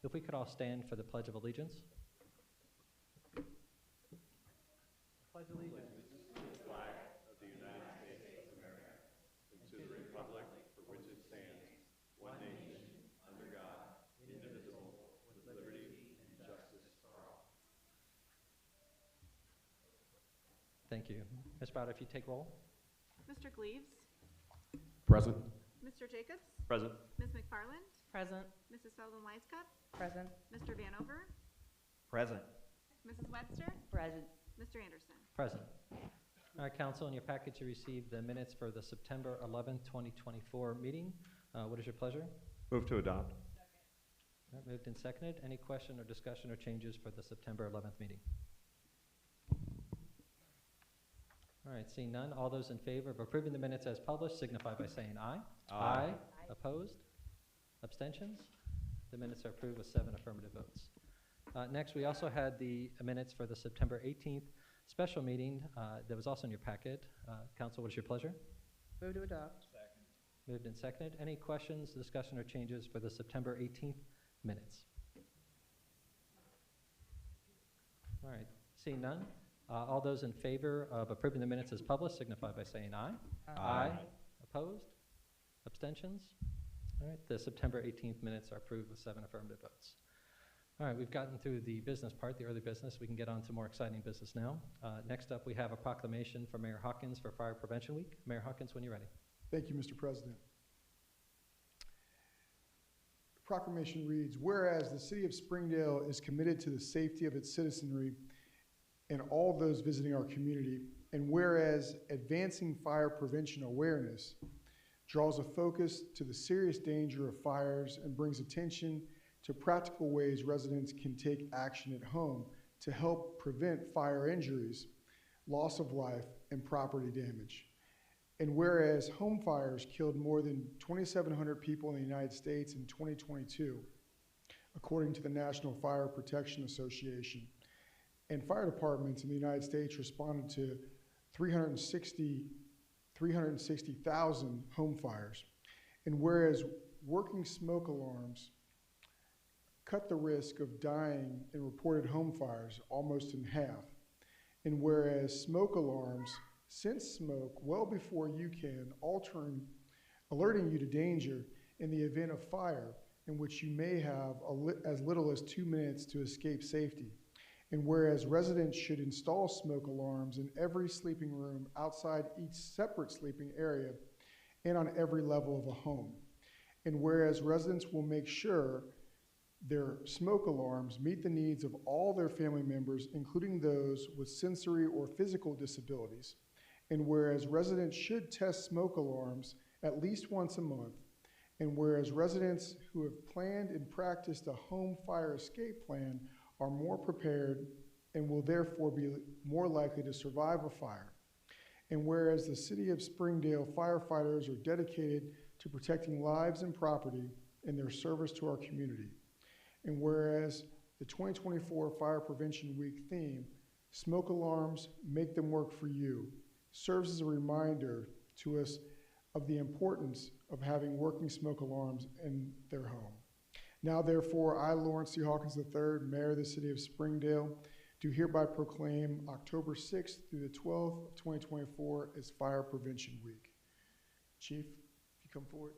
If we could all stand for the Pledge of Allegiance. Pledge allegiance to the flag of the United States of America and to the republic for which it stands, one nation, under God, indivisible, with liberty and justice for all. Thank you. Ms. Browder, if you take roll. Mr. Gleaves, Present. Mr. Jacobs, Present. Ms. McFarland, Present. Mrs. Sullivan-Wisecup, Present. Mr. Vanover, Present. Mrs. Webster, Present. Mr. Anderson. Present. All right, Council, in your package you received the minutes for the September 11th, 2024 meeting. What is your pleasure? Move to adopt. All right, moved and seconded. Any question or discussion or changes for the September 11th meeting? All right, seeing none, all those in favor of approving the minutes as published signify by saying aye. Aye. Opposed? Abstentions? The minutes are approved with 7 affirmative votes. Next, we also had the minutes for the September 18th special meeting that was also in your packet. Council, what is your pleasure? Move to adopt. Second. Moved and seconded. Any questions, discussion, or changes for the September 18th minutes? All right, seeing none, all those in favor of approving the minutes as published signify by saying aye. Aye. Opposed? Abstentions? All right, the September 18th minutes are approved with 7 affirmative votes. All right, we've gotten through the business part, the early business. We can get on to more exciting business now. Next up, we have a proclamation from Mayor Hawkins for Fire Prevention Week. Mayor Hawkins, when you're ready. Thank you, Mr. President. The proclamation reads, whereas the city of Springdale is committed to the safety of its citizenry and all those visiting our community, and whereas advancing fire prevention awareness draws a focus to the serious danger of fires and brings attention to practical ways residents can take action at home to help prevent fire injuries, loss of life, and property damage. And whereas home fires killed more than 2,700 people in the United States in 2022, according to the National Fire Protection Association, and fire departments in the United States responded to 360,000 home fires. And whereas working smoke alarms cut the risk of dying in reported home fires almost in half. And whereas smoke alarms sense smoke well before you can, alerting you to danger in the event of fire, in which you may have as little as 2 minutes to escape safety. And whereas residents should install smoke alarms in every sleeping room outside each separate sleeping area and on every level of a home. And whereas residents will make sure their smoke alarms meet the needs of all their family members, including those with sensory or physical disabilities. And whereas residents should test smoke alarms at least once a month. And whereas residents who have planned and practiced a home fire escape plan are more prepared and will therefore be more likely to survive a fire. And whereas the city of Springdale firefighters are dedicated to protecting lives and property in their service to our community. And whereas the 2024 Fire Prevention Week theme, Smoke Alarms, Make Them Work for You, serves as a reminder to us of the importance of having working smoke alarms in their home. Now, therefore, I, Lawrence C. Hawkins III, Mayor of the City of Springdale, do hereby proclaim October 6th through the 12th of 2024 as Fire Prevention Week. Chief, if you come forward.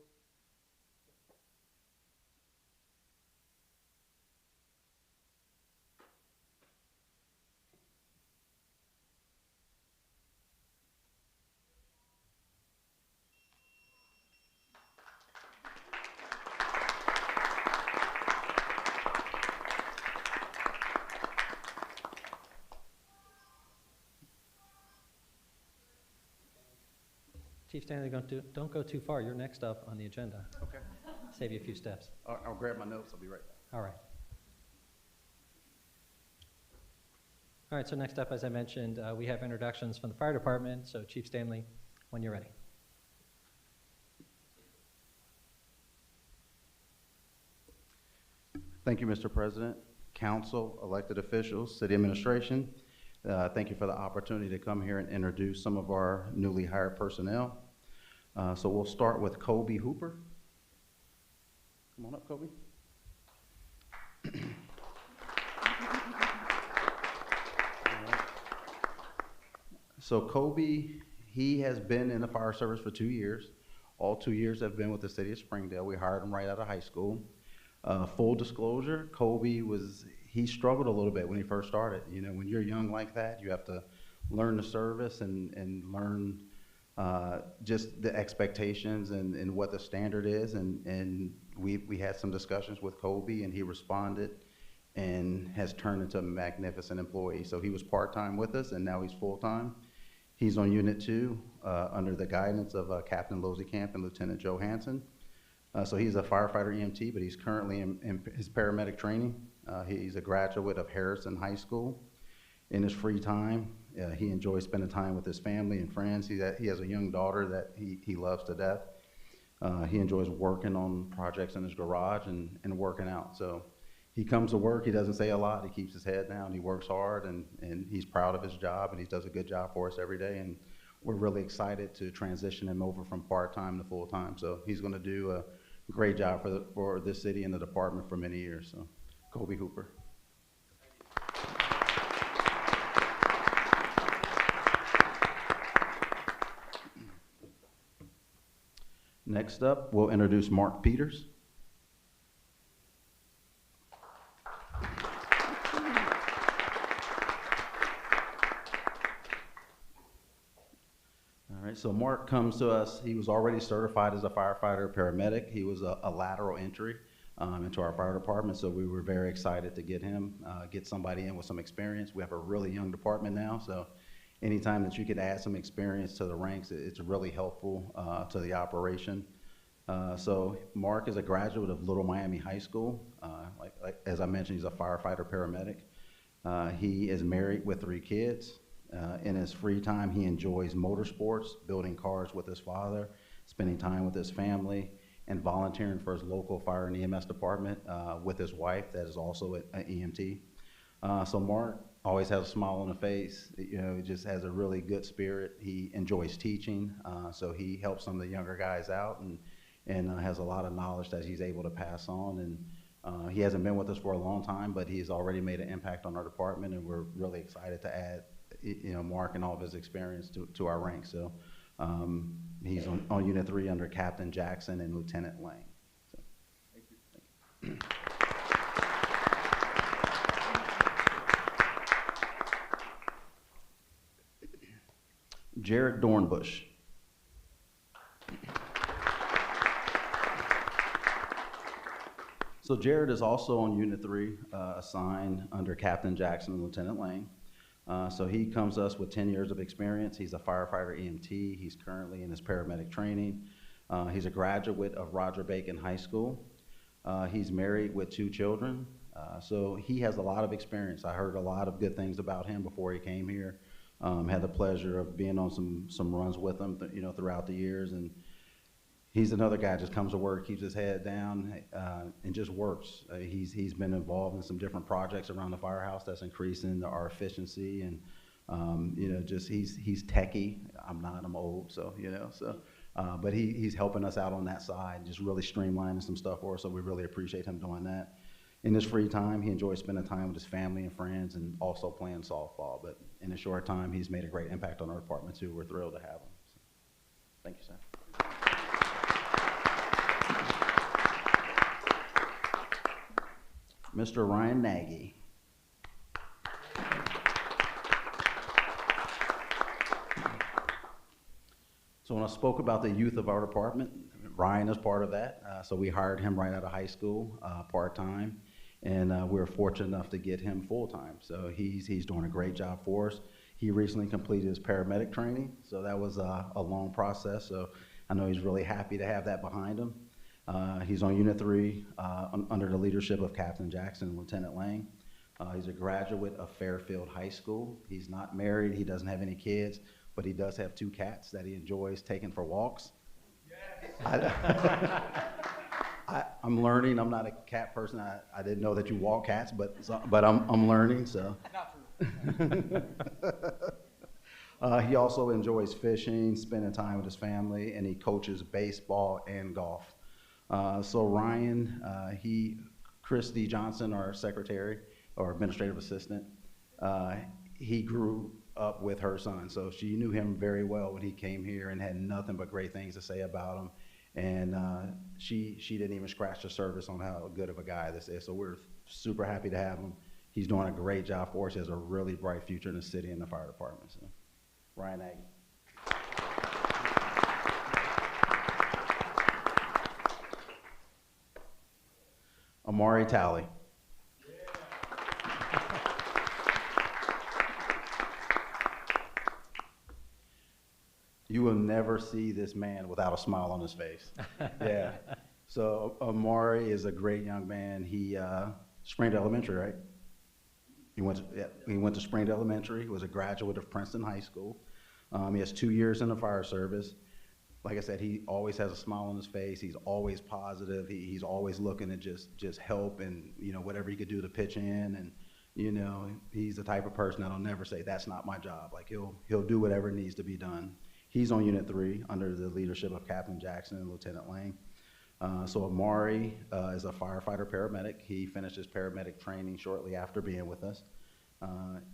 Chief Stanley, don't go too far. You're next up on the agenda. Okay. Save you a few steps. I'll grab my notes. I'll be right back. All right. All right, so next up, as I mentioned, we have introductions from the fire department. So Chief Stanley, when you're ready. Thank you, Mr. President, council, elected officials, city administration. Thank you for the opportunity to come here and introduce some of our newly hired personnel. So we'll start with Kobe Hooper. Come on up, Kobe. So Kobe, he has been in the fire service for 2 years. All 2 years have been with the city of Springdale. We hired him right out of high school. Full disclosure, Kobe he struggled a little bit when he first started. You know, when you're young like that, you have to learn the service and learn just the expectations and what the standard is. And we had some discussions with Kobe, and he responded and has turned into a magnificent employee. So he was part-time with us, and now he's full-time. He's on Unit 2 under the guidance of Captain Losekamp and Lieutenant Joe Hansen. So he's a firefighter EMT, but he's currently in his paramedic training. He's a graduate of Harrison High School. In his free time, he enjoys spending time with his family and friends. He has a young daughter that he loves to death. He enjoys working on projects in his garage and working out. So he comes to work, he doesn't say a lot, he keeps his head down, he works hard, and he's proud of his job, and he does a good job for us every day. And we're really excited to transition him over from part-time to full-time. So he's gonna do a great job for this city and the department for many years. So Kobe Hooper. Next up, we'll introduce Mark Peters. All right, so Mark comes to us. He was already certified as a firefighter paramedic. He was a lateral entry into our fire department, so we were very excited to get him, get somebody in with some experience. We have a really young department now, so anytime that you could add some experience to the ranks, it's really helpful to the operation. So Mark is a graduate of Little Miami High School. Like as I mentioned, he's a firefighter paramedic. He is married with 3 kids. In his free time, he enjoys motorsports, building cars with his father, spending time with his family, and volunteering for his local fire and EMS department with his wife that is also an EMT. So Mark always has a smile on the face. You know, he just has a really good spirit. He enjoys teaching, so he helps some of the younger guys out and has a lot of knowledge that he's able to pass on. And he hasn't been with us for a long time, but he's already made an impact on our department, and we're really excited to add, you know, Mark and all of his experience to our ranks. So he's on Unit 3 under Captain Jackson and Lieutenant Lang. So, thank you. Jared Dornbush. So Jared is also on Unit 3, assigned under Captain Jackson and Lieutenant Lang. So he comes to us with 10 years of experience. He's a firefighter EMT. He's currently in his paramedic training. He's a graduate of Roger Bacon High School. He's married with 2 children. So he has a lot of experience. I heard a lot of good things about him before he came here. Had the pleasure of being on some runs with him, you know, throughout the years. And he's another guy, just comes to work, keeps his head down, and just works. He's been involved in some different projects around the firehouse that's increasing our efficiency, and you know, just he's techie. I'm not. I'm old, so you know. So, but he's helping us out on that side, just really streamlining some stuff for us. So we really appreciate him doing that. In his free time, he enjoys spending time with his family and friends, and also playing softball. But in a short time, he's made a great impact on our department too. We're thrilled to have him. So, thank you, sir. Mr. Ryan Nagy. So when I spoke about the youth of our department, Ryan is part of that. So we hired him right out of high school, part-time, and we were fortunate enough to get him full-time. So he's doing a great job for us. He recently completed his paramedic training, so that was a long process. So I know he's really happy to have that behind him. He's on Unit 3 under the leadership of Captain Jackson and Lieutenant Lang. He's a graduate of Fairfield High School. He's not married, he doesn't have any kids, but he does have 2 cats that he enjoys taking for walks. Yes. I'm learning. I'm not a cat person. I didn't know that you walk cats, but I'm learning. So. He also enjoys fishing, spending time with his family, and he coaches baseball and golf. So Ryan, Christy Johnson, our secretary or administrative assistant, he grew up with her son. So she knew him very well when he came here and had nothing but great things to say about him. And she didn't even scratch the surface on how good of a guy this is. So we're super happy to have him. He's doing a great job for us. He has a really bright future in the city and the fire department. So, Ryan Aggie. Amari Talley. You will never see this man without a smile on his face. Yeah. So Amari is a great young man. He Springdale Elementary, right? He went to Springdale Elementary. He was a graduate of Princeton High School. He has 2 years in the fire service. Like I said, he always has a smile on his face. He's always positive. He's always looking to just help and, you know, whatever he could do to pitch in. And, you know, he's the type of person that'll never say, that's not my job. Like he'll do whatever needs to be done. He's on Unit 3 under the leadership of Captain Jackson and Lieutenant Lang. So Amari is a firefighter paramedic. He finished his paramedic training shortly after being with us.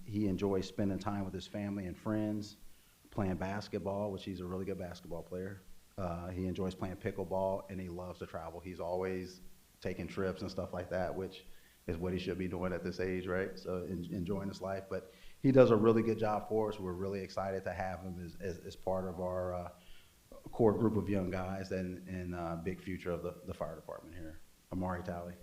He enjoys spending time with his family and friends, playing basketball, which he's a really good basketball player. He enjoys playing pickleball, and he loves to travel. He's always taking trips and stuff like that, which is what he should be doing at this age, right? So enjoying his life. But he does a really good job for us. We're really excited to have him as part of our core group of young guys and big future of the fire department here. Amari Talley.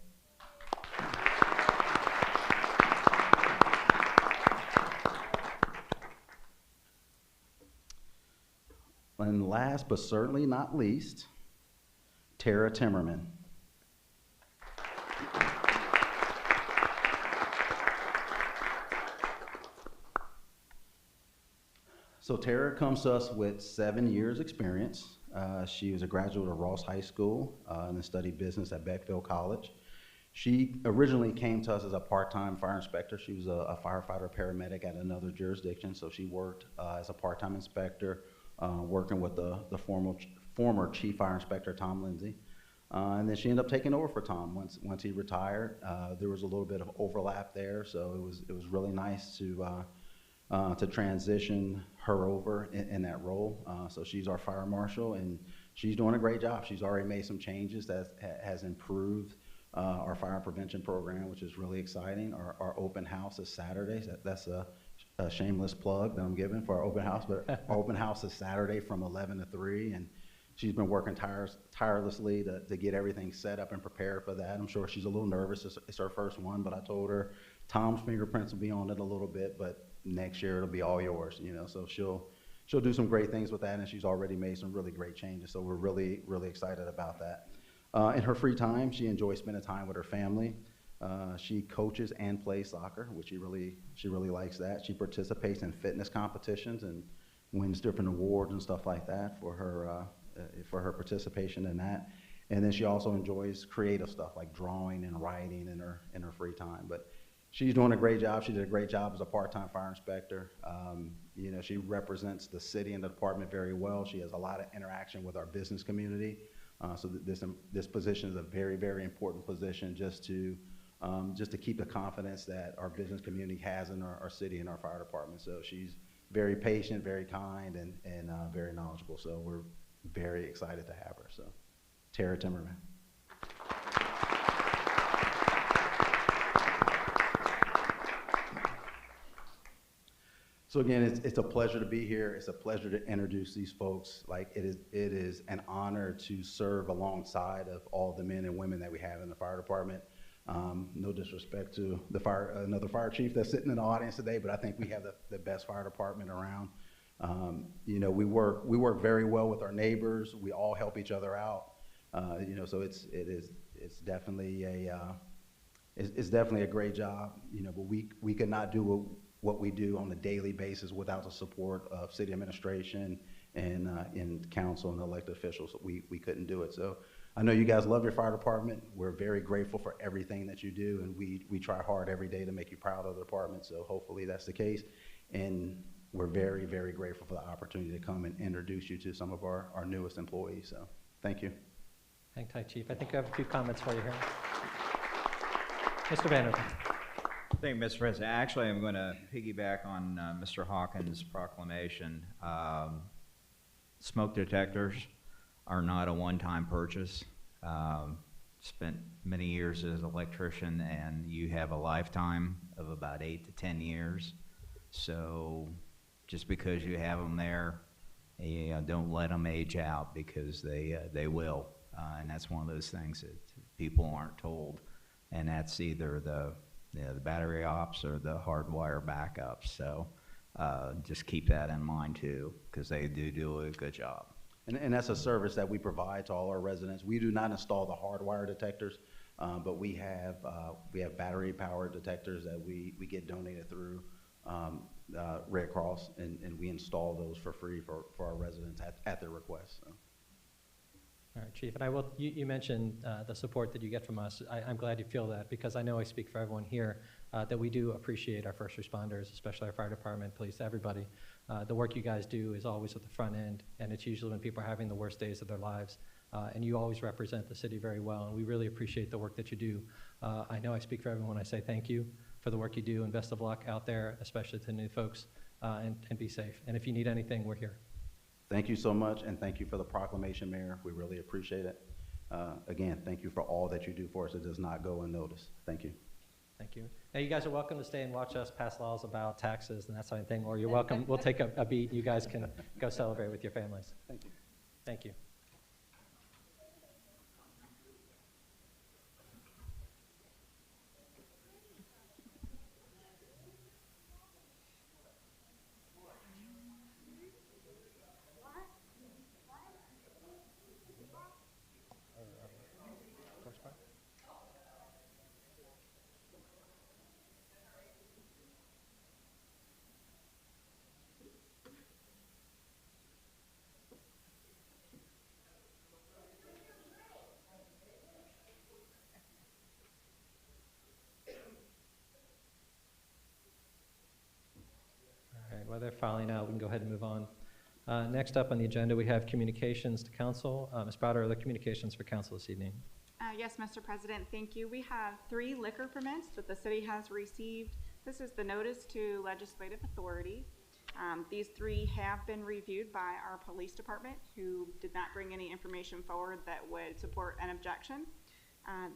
And last but certainly not least, Tara Timmerman. So Tara comes to us with 7 years experience. She was a graduate of Ross High School and then studied business at Beckville College. She originally came to us as a part-time fire inspector. She was a firefighter paramedic at another jurisdiction, so she worked as a part-time inspector, working with the former chief fire inspector, Tom Lindsay. And then she ended up taking over for Tom once he retired. There was a little bit of overlap there, so it was really nice to transition her over in that role. So she's our fire marshal, and she's doing a great job. She's already made some changes that has improved our fire prevention program, which is really exciting. Our open house is Saturdays. That's a shameless plug that I'm giving for our open house, but our open house is Saturday from 11 to 3, and she's been working tirelessly to get everything set up and prepared for that. I'm sure she's a little nervous. It's her first one, but I told her Tom's fingerprints will be on it a little bit, but next year it'll be all yours, you know. So she'll do some great things with that, and she's already made some really great changes. So we're really, really excited about that. In her free time, she enjoys spending time with her family. She coaches and plays soccer, which she really likes that. She participates in fitness competitions and wins different awards and stuff like that for her participation in that. And then she also enjoys creative stuff like drawing and writing in her free time. But she's doing a great job. She did a great job as a part-time fire inspector. You know, she represents the city and the department very well. She has a lot of interaction with our business community. So this position is a very, very important position just to keep the confidence that our business community has in our city and our fire department. So she's very patient, very kind, and very knowledgeable. So we're very excited to have her. So Tara Timmerman. So again, it's a pleasure to be here. It's a pleasure to introduce these folks. Like it is an honor to serve alongside of all the men and women that we have in the fire department. No disrespect to another fire chief that's sitting in the audience today, but I think we have the best fire department around. You know, we work very well with our neighbors. We all help each other out. You know, so it's definitely a great job. You know, but we could not do what we do on a daily basis without the support of city administration and council and elected officials. We couldn't do it. So I know you guys love your fire department. We're very grateful for everything that you do, and we try hard every day to make you proud of the department. So hopefully that's the case. And we're very, very grateful for the opportunity to come and introduce you to some of our newest employees. So thank you. Hang tight, Chief. I think I have a few comments for you here. Mr. Vanderbilt. Thank you, Mr. President. Actually, I'm going to piggyback on Mr. Hawkins' proclamation. Smoke detectors are not a one-time purchase. Spent many years as an electrician, and you have a lifetime of about 8 to 10 years. So just because you have them there, don't let them age out, because they will. And that's one of those things that people aren't told. And that's either the battery ops or the hardwire backups. So just keep that in mind too, because they do a good job. And that's a service that we provide to all our residents. We do not install the hardwire detectors, but we have battery powered detectors that we get donated through Red Cross, and we install those for free for our residents at their request. So. All right, Chief, and you mentioned the support that you get from us. I'm glad you feel that, because I know I speak for everyone here that we do appreciate our first responders, especially our fire department, police, everybody. The work you guys do is always at the front end, and it's usually when people are having the worst days of their lives. And you always represent the city very well, and we really appreciate the work that you do. I know I speak for everyone when I say thank you for the work you do, and best of luck out there, especially to new folks, and be safe. And if you need anything, we're here. Thank you so much, and thank you for the proclamation, Mayor. We really appreciate it. Again, thank you for all that you do for us. It does not go unnoticed. Thank you. Thank you. Now, you guys are welcome to stay and watch us pass laws about taxes and that sort of thing, or you're welcome. We'll take a beat. You guys can go celebrate with your families. Thank you. Thank you. While they're filing out, we can go ahead and move on. Next up on the agenda, we have communications to council. Ms. Browder, are there communications for council this evening? Yes, Mr. President, thank you. We have 3 liquor permits that the city has received. This is the notice to legislative authority. These 3 have been reviewed by our police department, who did not bring any information forward that would support an objection.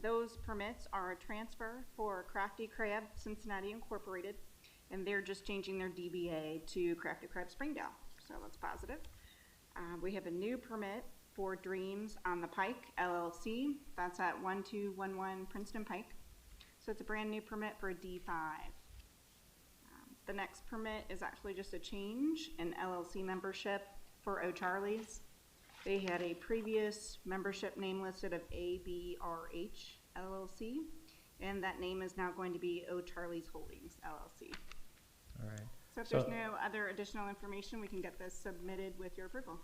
Those permits are a transfer for Crafty Crab Cincinnati Incorporated, and they're just changing their DBA to Crafty Crab Springdale, so that's positive. We have a new permit for Dreams on the Pike, LLC. That's at 1211 Princeton Pike. So it's a brand new permit for a D5. The next permit is actually just a change in LLC membership for O'Charlie's. They had a previous membership name listed of ABRH LLC, and that name is now going to be O'Charlie's Holdings LLC. All right. So if there's no other additional information, we can get this submitted with your approval.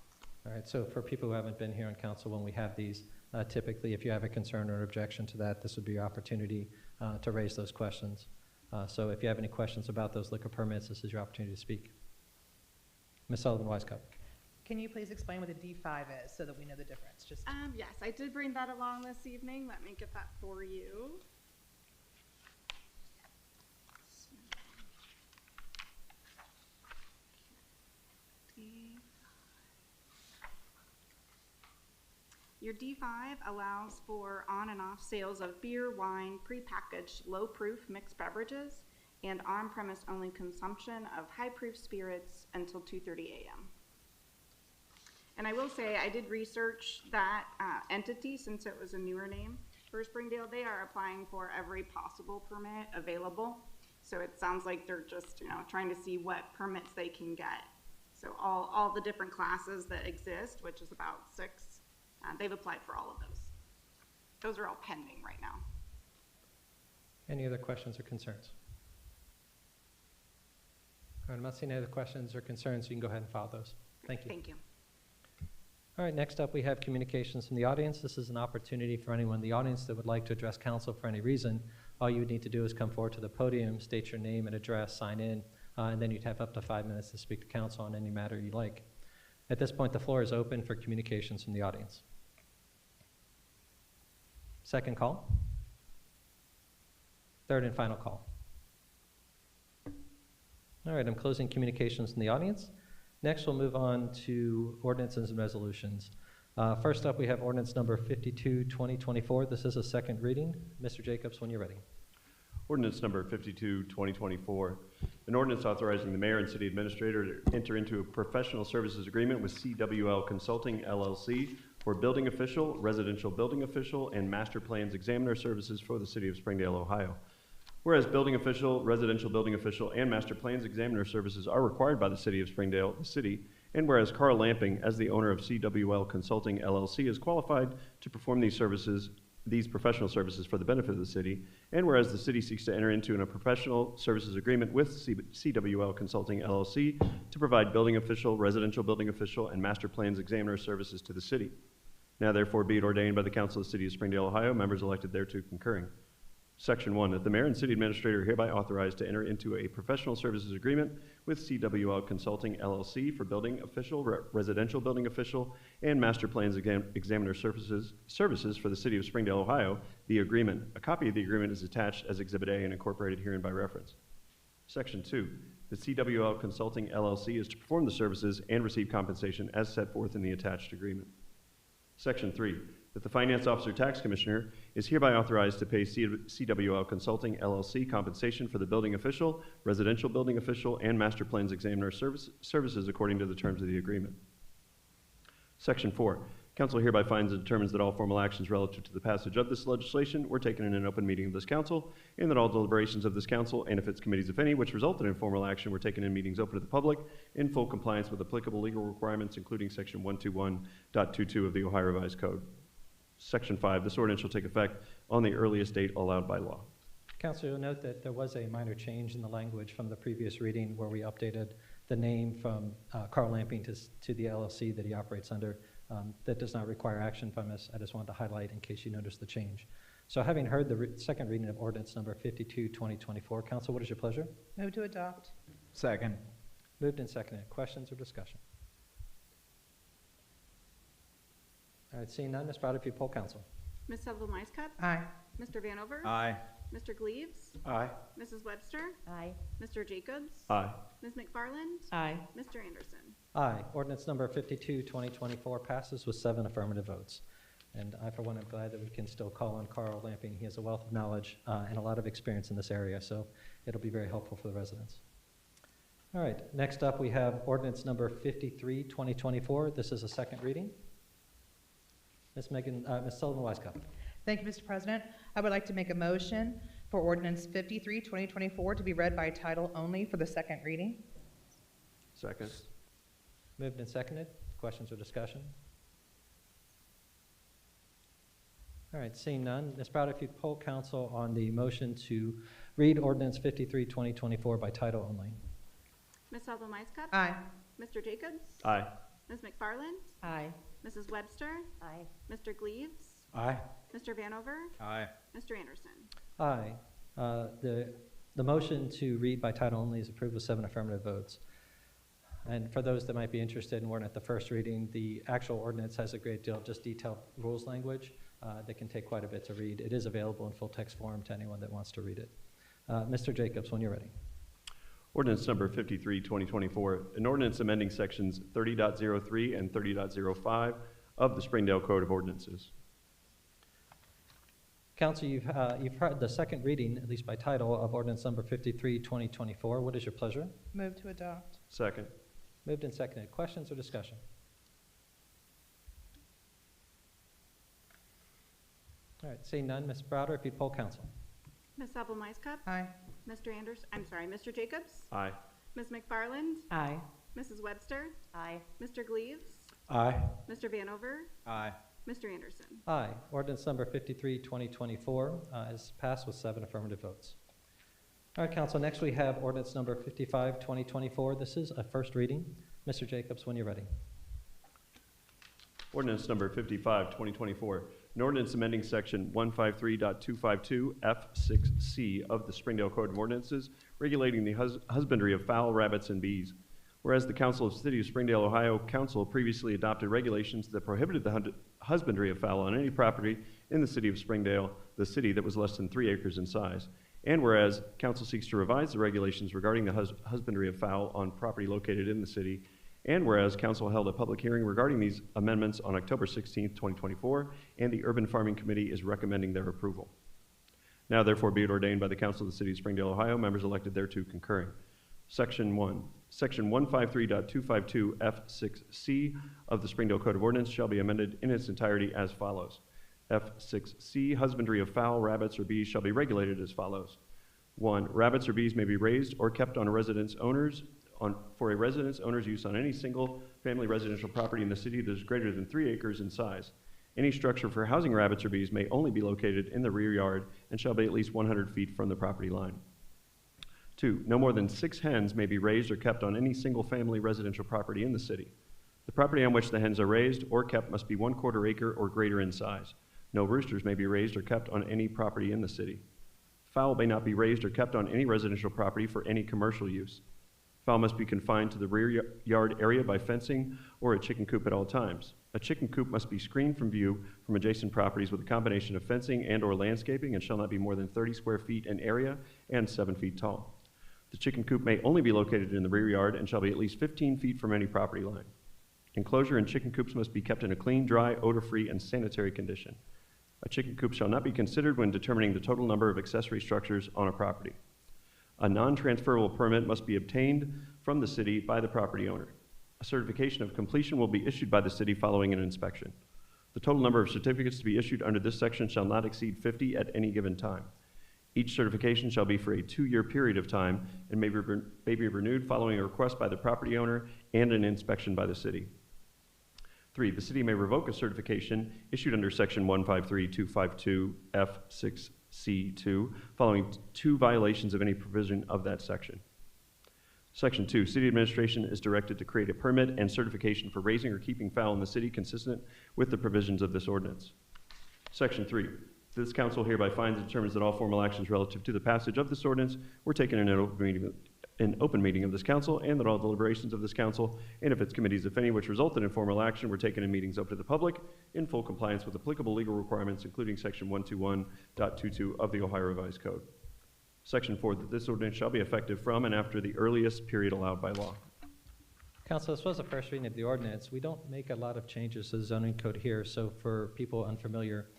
All right, so for people who haven't been here on council, when we have these, typically if you have a concern or objection to that, this would be your opportunity to raise those questions. So if you have any questions about those liquor permits, this is your opportunity to speak. Ms. Sullivan-Weisskopf. Can you please explain what a D5 is so that we know the difference? Just Yes, I did bring that along this evening. Let me get that for you. Your D5 allows for on and off sales of beer, wine, prepackaged, low-proof mixed beverages, and on-premise only consumption of high-proof spirits until 2:30 a.m. And I will say, I did research that entity since it was a newer name for Springdale. They are applying for every possible permit available. So it sounds like they're just, trying to see what permits they can get. So all the different classes that exist, which is about 6, they've applied for all of those. Those are all pending right now. Any other questions or concerns? All right, I'm not seeing any other questions or concerns, so you can go ahead and file those. Thank you. Thank you. All right, next up we have communications from the audience. This is an opportunity for anyone in the audience that would like to address council for any reason. All you would need to do is come forward to the podium, state your name and address, sign in, and then you'd have up to 5 minutes to speak to council on any matter you like. At this point, the floor is open for communications from the audience. Second call. Third and final call. All right, I'm closing communications in the audience. Next, we'll move on to ordinances and resolutions. First up, we have ordinance number 52, 2024. This is a second reading. Mr. Jacobs, when you're ready. Ordinance number 52, 2024. An ordinance authorizing the mayor and city administrator to enter into a professional services agreement with CWL Consulting LLC for building official, residential building official, and master plans examiner services for the city of Springdale, Ohio. Whereas building official, residential building official, and master plans examiner services are required by the city of Springdale, the city, and whereas Carl Lamping, as the owner of CWL Consulting LLC, is qualified to perform these professional services for the benefit of the city, and whereas the city seeks to enter into a professional services agreement with CWL Consulting LLC to provide building official, residential building official, and master plans examiner services to the city. Now therefore be it ordained by the Council of the City of Springdale, Ohio, members elected thereto concurring. Section 1, that the mayor and city administrator are hereby authorized to enter into a professional services agreement with CWL Consulting LLC for building official, residential building official, and master plans examiner services for the city of Springdale, Ohio. The agreement, a copy of the agreement is attached as Exhibit A and incorporated herein by reference. Section 2, that CWL Consulting LLC is to perform the services and receive compensation as set forth in the attached agreement. Section 3, that the Finance Officer Tax Commissioner is hereby authorized to pay CWL Consulting LLC compensation for the building official, residential building official, and master plans examiner services according to the terms of the agreement. Section 4, council hereby finds and determines that all formal actions relative to the passage of this legislation were taken in an open meeting of this council, and that all deliberations of this council, and of its committees, if any, which resulted in formal action were taken in meetings open to the public in full compliance with applicable legal requirements, including Section 121.22 of the Ohio Revised Code. Section 5, this ordinance shall take effect on the earliest date allowed by law. Council, you'll note that there was a minor change in the language from the previous reading where we updated the name from Carl Lamping to the LLC that he operates under. That does not require action from us. I just wanted to highlight in case you noticed the change. So having heard the second reading of ordinance number 52, 2024, council, what is your pleasure? Move to adopt. Second. Moved and seconded. Questions or discussion? All right, seeing none, Ms. Browder, if you poll council. Ms. Sullivan-Wisecup? Aye. Mr. Vanover? Aye. Mr. Gleaves? Aye. Mrs. Webster? Aye. Mr. Jacobs? Aye. Ms. McFarland? Aye. Mr. Anderson? Aye. Ordinance number 52, 2024 passes with 7 affirmative votes. And I, for one, am glad that we can still call on Carl Lamping. He has a wealth of knowledge and a lot of experience in this area, so it'll be very helpful for the residents. All right, next up we have ordinance number 53, 2024. This is a second reading. Ms. Sullivan-Wisecup. Thank you, Mr. President. I would like to make a motion for ordinance 53, 2024 to be read by title only for the second reading. Second. Moved and seconded. Questions or discussion? All right, seeing none. Ms. Browder, if you poll council on the motion to read ordinance 53, 2024 by title only. Ms. Sullivan-Wisecup? Aye. Mr. Jacobs? Aye. Ms. McFarland? Aye. Mrs. Webster? Aye. Mr. Gleaves? Aye. Mr. Vanover? Aye. Mr. Anderson? Aye. The motion to read by title only is approved with 7 affirmative votes. And for those that might be interested and weren't at the first reading, the actual ordinance has a great deal of just detailed rules language that can take quite a bit to read. It is available in full text form to anyone that wants to read it. Mr. Jacobs, when you're ready. Ordinance number 53, 2024, an ordinance amending sections 30.03 and 30.05 of the Springdale Code of Ordinances. Council, you've heard the second reading, at least by title, of ordinance number 53, 2024. What is your pleasure? Move to adopt. Second. Moved and seconded. Questions or discussion? All right, seeing none, Ms. Browder, if you'd poll council. Ms. Sullivan-Wisecup? Aye. Mr. Anderson? I'm sorry, Mr. Jacobs? Aye. Ms. McFarland? Aye. Mrs. Webster? Aye. Mr. Gleaves? Aye. Mr. Vanover? Aye. Mr. Anderson? Aye. Ordinance number 53, 2024 is passed with 7 affirmative votes. All right, council, next we have ordinance number 55, 2024. This is a first reading. Mr. Jacobs, when you're ready. Ordinance number 55, 2024, an ordinance amending section 153.252 F6C of the Springdale Code of Ordinances, regulating the husbandry of fowl, rabbits, and bees. Whereas the Council of the City of Springdale, Ohio Council previously adopted regulations that prohibited the husbandry of fowl on any property in the City of Springdale, the city that was less than 3 acres in size. And whereas council seeks to revise the regulations regarding the husbandry of fowl on property located in the city, and whereas council held a public hearing regarding these amendments on October 16th, 2024, and the Urban Farming Committee is recommending their approval. Now therefore be it ordained by the Council of the City of Springdale, Ohio, members elected thereto concurring. Section 1. Section 153.252 F6C of the Springdale Code of Ordinance shall be amended in its entirety as follows. F6C, husbandry of fowl, rabbits, or bees shall be regulated as follows. 1. Rabbits or bees may be raised or kept on a residence owner's for a residence owner's use on any single family residential property in the city that is greater than 3 acres in size. Any structure for housing rabbits or bees may only be located in the rear yard and shall be at least 100 feet from the property line. 2, no more than 6 hens may be raised or kept on any single family residential property in the city. The property on which the hens are raised or kept must be 1/4 acre or greater in size. No roosters may be raised or kept on any property in the city. Fowl may not be raised or kept on any residential property for any commercial use. Fowl must be confined to the rear yard area by fencing or a chicken coop at all times. A chicken coop must be screened from view from adjacent properties with a combination of fencing and or landscaping and shall not be more than 30 square feet in area and 7 feet tall. The chicken coop may only be located in the rear yard and shall be at least 15 feet from any property line. Enclosure and chicken coops must be kept in a clean, dry, odor-free, and sanitary condition. A chicken coop shall not be considered when determining the total number of accessory structures on a property. A non-transferable permit must be obtained from the city by the property owner. A certification of completion will be issued by the city following an inspection. The total number of certificates to be issued under this section shall not exceed 50 at any given time. Each certification shall be for a 2-year period of time and may be renewed following a request by the property owner and an inspection by the city. 3, the city may revoke a certification issued under section 153.252 F6C2 following 2 violations of any provision of that section. Section 2, city administration is directed to create a permit and certification for raising or keeping fowl in the city consistent with the provisions of this ordinance. Section 3, this council hereby finds and determines that all formal actions relative to the passage of this ordinance were taken in an open meeting of this council, and that all deliberations of this council and of its committees, if any, which resulted in formal action were taken in meetings open to the public in full compliance with applicable legal requirements, including section 121.22 of the Ohio Revised Code. Section 4, that this ordinance shall be effective from and after the earliest period allowed by law. Council, this was the first reading of the ordinance. We don't make a lot of changes to the zoning code here, so for people unfamiliar,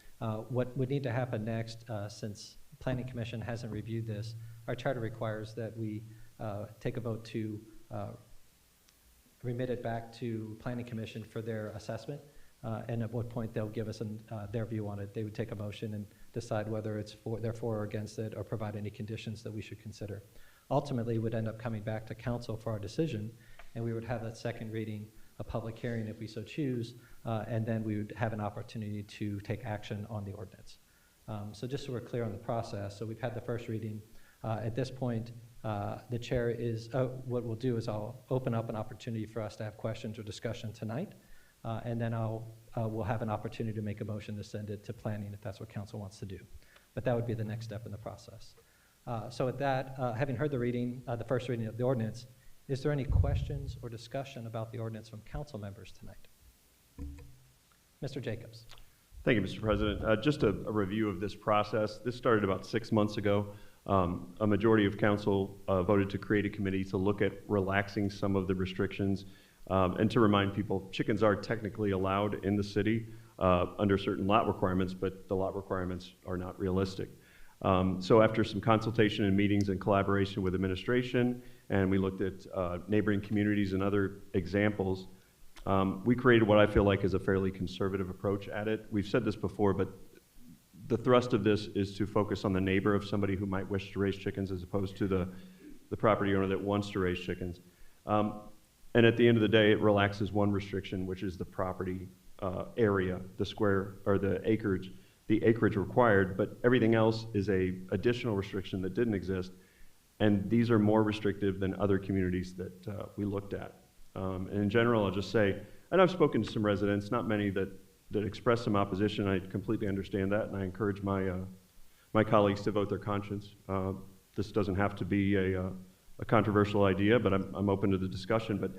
what would need to happen next, since Planning Commission hasn't reviewed this, our charter requires that we take a vote to remit it back to Planning Commission for their assessment, and at what point they'll give us their view on it. They would take a motion and decide whether they're for or against it, or provide any conditions that we should consider. Ultimately, it would end up coming back to council for our decision, and we would have that second reading, a public hearing if we so choose, and then we would have an opportunity to take action on the ordinance. So just so we're clear on the process, so we've had the first reading. At this point, the chair is, what we'll do is I'll open up an opportunity for us to have questions or discussion tonight, and then we'll have an opportunity to make a motion to send it to planning if that's what council wants to do. But that would be the next step in the process. So with that, having heard the reading, the first reading of the ordinance, is there any questions or discussion about the ordinance from council members tonight? Mr. Jacobs. Thank you, Mr. President. Just a review of this process. This started about 6 months ago. A majority of council voted to create a committee to look at relaxing some of the restrictions, and to remind people, chickens are technically allowed in the city under certain lot requirements, but the lot requirements are not realistic. So after some consultation and meetings and collaboration with administration, and we looked at neighboring communities and other examples, we created what I feel like is a fairly conservative approach at it. We've said this before, but the thrust of this is to focus on the neighbor of somebody who might wish to raise chickens as opposed to the property owner that wants to raise chickens. And at the end of the day, it relaxes one restriction, which is the property area, the square or the acreage required, but everything else is a additional restriction that didn't exist. And these are more restrictive than other communities that we looked at. And in general, I'll just say, and I've spoken to some residents, not many that express some opposition. I completely understand that, and I encourage my colleagues to vote their conscience. This doesn't have to be a controversial idea, but I'm open to the discussion. But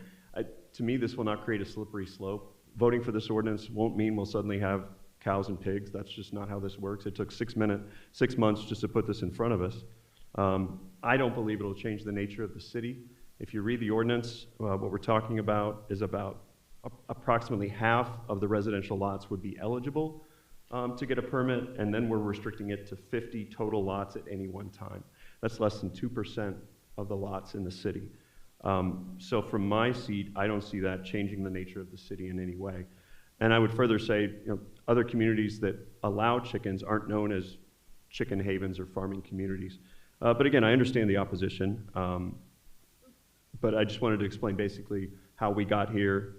to me, this will not create a slippery slope. Voting for this ordinance won't mean we'll suddenly have cows and pigs. That's just not how this works. It took 6 months just to put this in front of us. I don't believe it'll change the nature of the city. If you read the ordinance, what we're talking about is about approximately half of the residential lots would be eligible to get a permit, and then we're restricting it to 50 total lots at any one time. That's less than 2% of the lots in the city. So from my seat, I don't see that changing the nature of the city in any way. And I would further say, other communities that allow chickens aren't known as chicken havens or farming communities. But again, I understand the opposition, but I just wanted to explain basically how we got here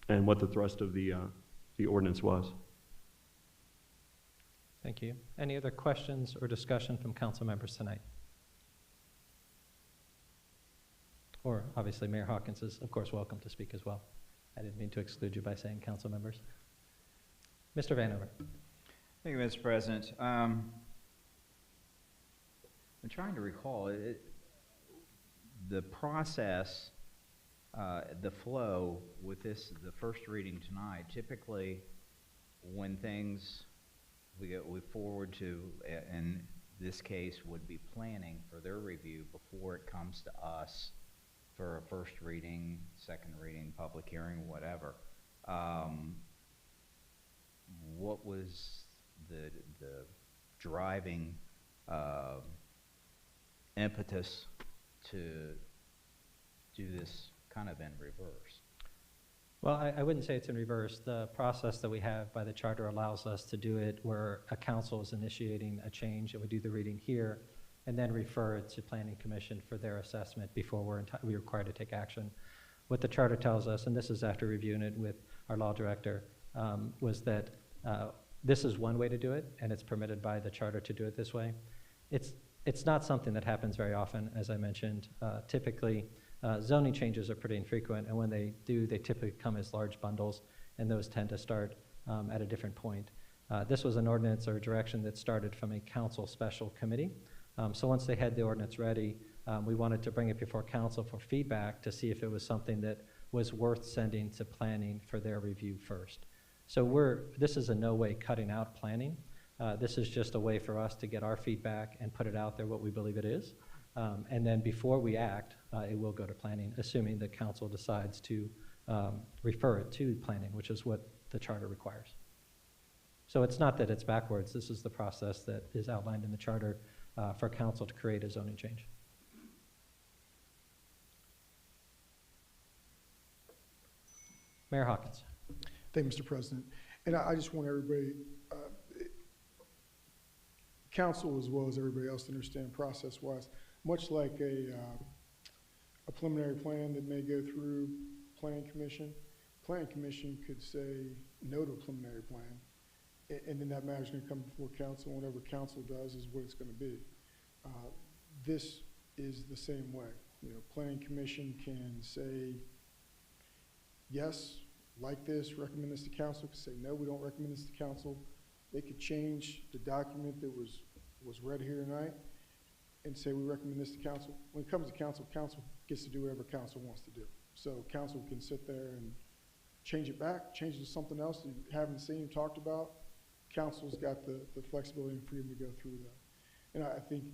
and what the thrust of the ordinance was. Thank you. Any other questions or discussion from council members tonight? Or obviously Mayor Hawkins is of course welcome to speak as well. I didn't mean to exclude you by saying council members. Mr. Vanover. Thank you, Mr. President. I'm trying to recall the process, the flow with this, the first reading tonight. Typically, when things we forward to, in this case, would be planning for their review before it comes to us for a first reading, second reading, public hearing, whatever. What was the driving impetus to do this kind of in reverse? Well, I wouldn't say it's in reverse. The process that we have by the charter allows us to do it where a council is initiating a change. It would do the reading here and then refer it to Planning Commission for their assessment before we're required to take action. What the charter tells us, and this is after reviewing it with our law director, was that this is one way to do it, and it's permitted by the charter to do it this way. It's not something that happens very often, as I mentioned. Typically, zoning changes are pretty infrequent, and when they do, they typically come as large bundles, and those tend to start at a different point. This was an ordinance or direction that started from a council special committee. So once they had the ordinance ready, we wanted to bring it before council for feedback to see if it was something that was worth sending to planning for their review first. So this is in no way cutting out planning. This is just a way for us to get our feedback and put it out there what we believe it is. And then before we act, it will go to planning, assuming the council decides to refer it to planning, which is what the charter requires. So it's not that it's backwards. This is the process that is outlined in the charter for council to create a zoning change. Mayor Hawkins. Thank you, Mr. President. And I just want everybody, council as well as everybody else to understand process-wise, much like a preliminary plan that may go through Planning Commission. Planning Commission could say no to a preliminary plan, and then that matter's going to come before council. Whatever council does is what it's going to be. This is the same way. Planning Commission can say yes, like this, recommend this to council. Could say no, we don't recommend this to council. They could change the document that was read here tonight and say we recommend this to council. When it comes to council, council gets to do whatever council wants to do. So council can sit there and change it back, change it to something else that you haven't seen, talked about. Council's got the flexibility and freedom to go through that. And I think,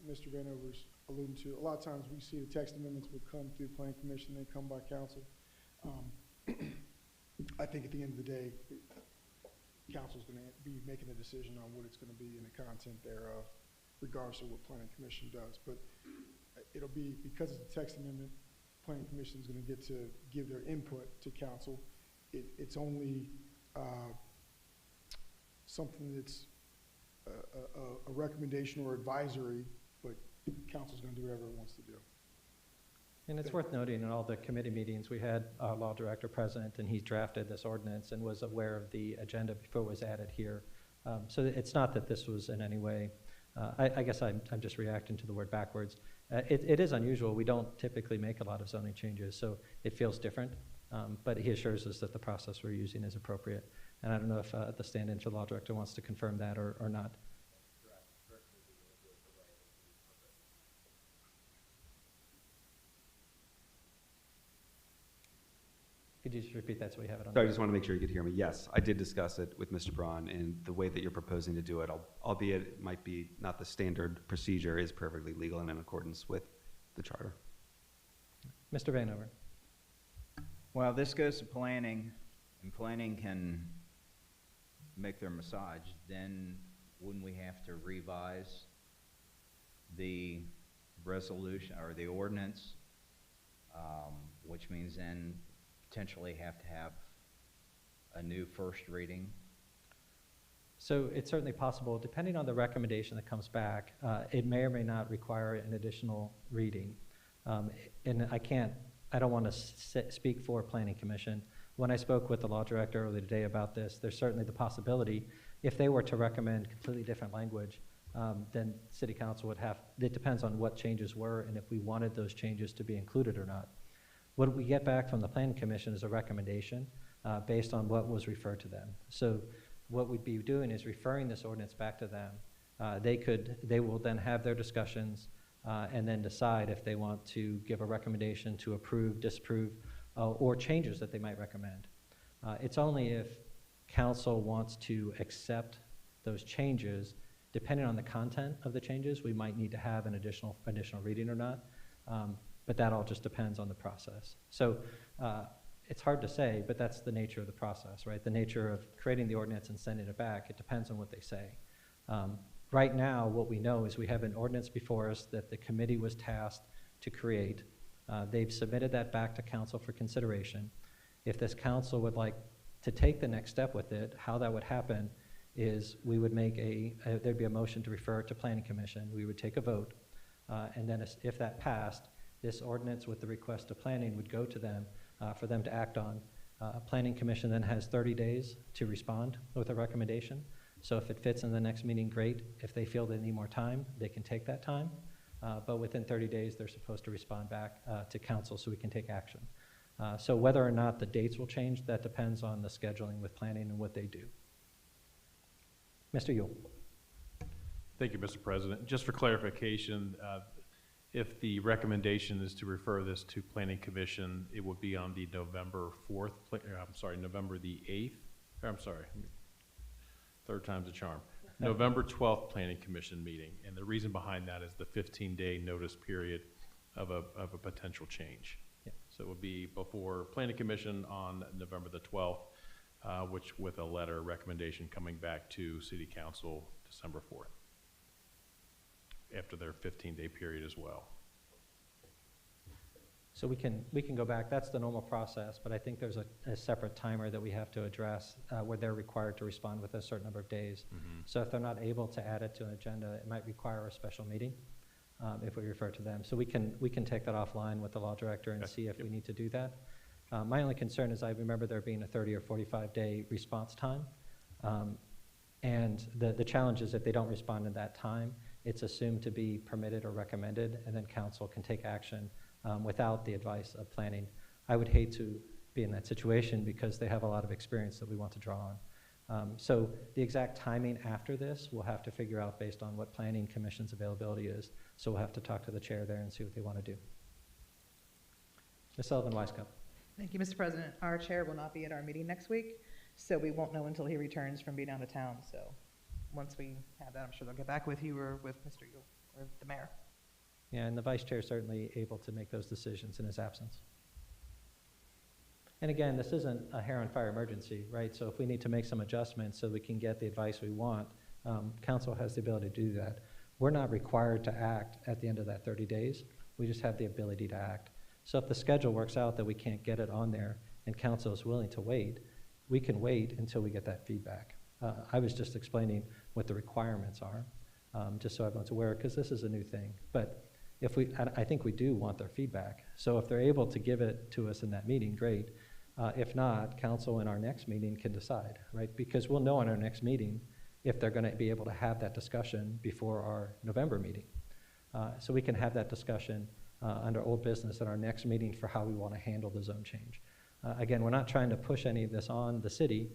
Mr. Vanover's alluding to, a lot of times we see the text amendments would come through Planning Commission, they come by council. I think at the end of the day, council's going to be making a decision on what it's going to be and the content thereof, regardless of what Planning Commission does. But it'll be, because it's a text amendment, Planning Commission is going to get to give their input to council. It's only something that's a recommendation or advisory, but council's going to do whatever it wants to do. And it's worth noting in all the committee meetings, we had our law director present, and he drafted this ordinance and was aware of the agenda before it was added here. So it's not that this was in any way, I guess I'm just reacting to the word backwards. It is unusual. We don't typically make a lot of zoning changes, so it feels different. But he assures us that the process we're using is appropriate. And I don't know if the stand-in for the law director wants to confirm that or not. Could you just repeat that so we have it on? So I just want to make sure you could hear me. Yes, I did discuss it with Mr. Braun, and the way that you're proposing to do it, albeit it might be not the standard procedure, is perfectly legal and in accordance with the charter. Mr. Vanover? Well, this goes to planning, and planning can make their massage, then wouldn't we have to revise the resolution or the ordinance, which means then potentially have to have a new first reading? So it's certainly possible, depending on the recommendation that comes back, it may or may not require an additional reading. And I don't want to speak for Planning Commission. When I spoke with the law director earlier today about this, there's certainly the possibility, if they were to recommend completely different language, then City Council would have, it depends on what changes were and if we wanted those changes to be included or not. What we get back from the Planning Commission is a recommendation based on what was referred to them. So what we'd be doing is referring this ordinance back to them. They will then have their discussions and then decide if they want to give a recommendation to approve, disapprove, or changes that they might recommend. It's only if council wants to accept those changes, depending on the content of the changes, we might need to have an additional reading or not. But that all just depends on the process. So it's hard to say, but that's the nature of the process, right? The nature of creating the ordinance and sending it back, it depends on what they say. Right now, what we know is we have an ordinance before us that the committee was tasked to create. They've submitted that back to council for consideration. If this council would like to take the next step with it, how that would happen is we would make there'd be a motion to refer it to Planning Commission. We would take a vote, and then if that passed, this ordinance with the request to planning would go to them for them to act on. Planning Commission then has 30 days to respond with a recommendation. So if it fits in the next meeting, great. If they feel they need more time, they can take that time. But within 30 days, they're supposed to respond back to council so we can take action. So whether or not the dates will change, that depends on the scheduling with planning and what they do. Mr. Yule. Thank you, Mr. President. Just for clarification, if the recommendation is to refer this to Planning Commission, it would be on the November the 8th, third time's a charm. November 12th Planning Commission meeting. And the reason behind that is the 15-day notice period of a potential change. Yeah. So it would be before Planning Commission on November the 12th, which with a letter recommendation coming back to City Council December 4th. After their 15-day period as well. So we can go back. That's the normal process, but I think there's a separate timer that we have to address where they're required to respond with a certain number of days. Mm-hmm. So if they're not able to add it to an agenda, it might require a special meeting if we refer to them. So we can take that offline with the law director and see if we need to do that. My only concern is I remember there being a 30 or 45-day response time. And the challenge is if they don't respond in that time, it's assumed to be permitted or recommended, and then council can take action without the advice of planning. I would hate to be in that situation because they have a lot of experience that we want to draw on. So the exact timing after this, we'll have to figure out based on what Planning Commission's availability is. So we'll have to talk to the chair there and see what they want to do. Ms. Sullivan-Weiskamp. Thank you, Mr. President. Our chair will not be at our meeting next week, so we won't know until he returns from being out of town. So once we have that, I'm sure they'll get back with you or with Mr. Yule or the mayor. Yeah, and the vice chair is certainly able to make those decisions in his absence. And again, this isn't a hair on fire emergency, right? So if we need to make some adjustments so we can get the advice we want, council has the ability to do that. We're not required to act at the end of that 30 days. We just have the ability to act. So if the schedule works out that we can't get it on there and council is willing to wait, we can wait until we get that feedback. I was just explaining what the requirements are, just so everyone's aware, because this is a new thing. But I think we do want their feedback. So if they're able to give it to us in that meeting, great. If not, council in our next meeting can decide, right? Because we'll know in our next meeting if they're going to be able to have that discussion before our November meeting. So we can have that discussion under old business at our next meeting for how we want to handle the zone change. Again, we're not trying to push any of this on the city.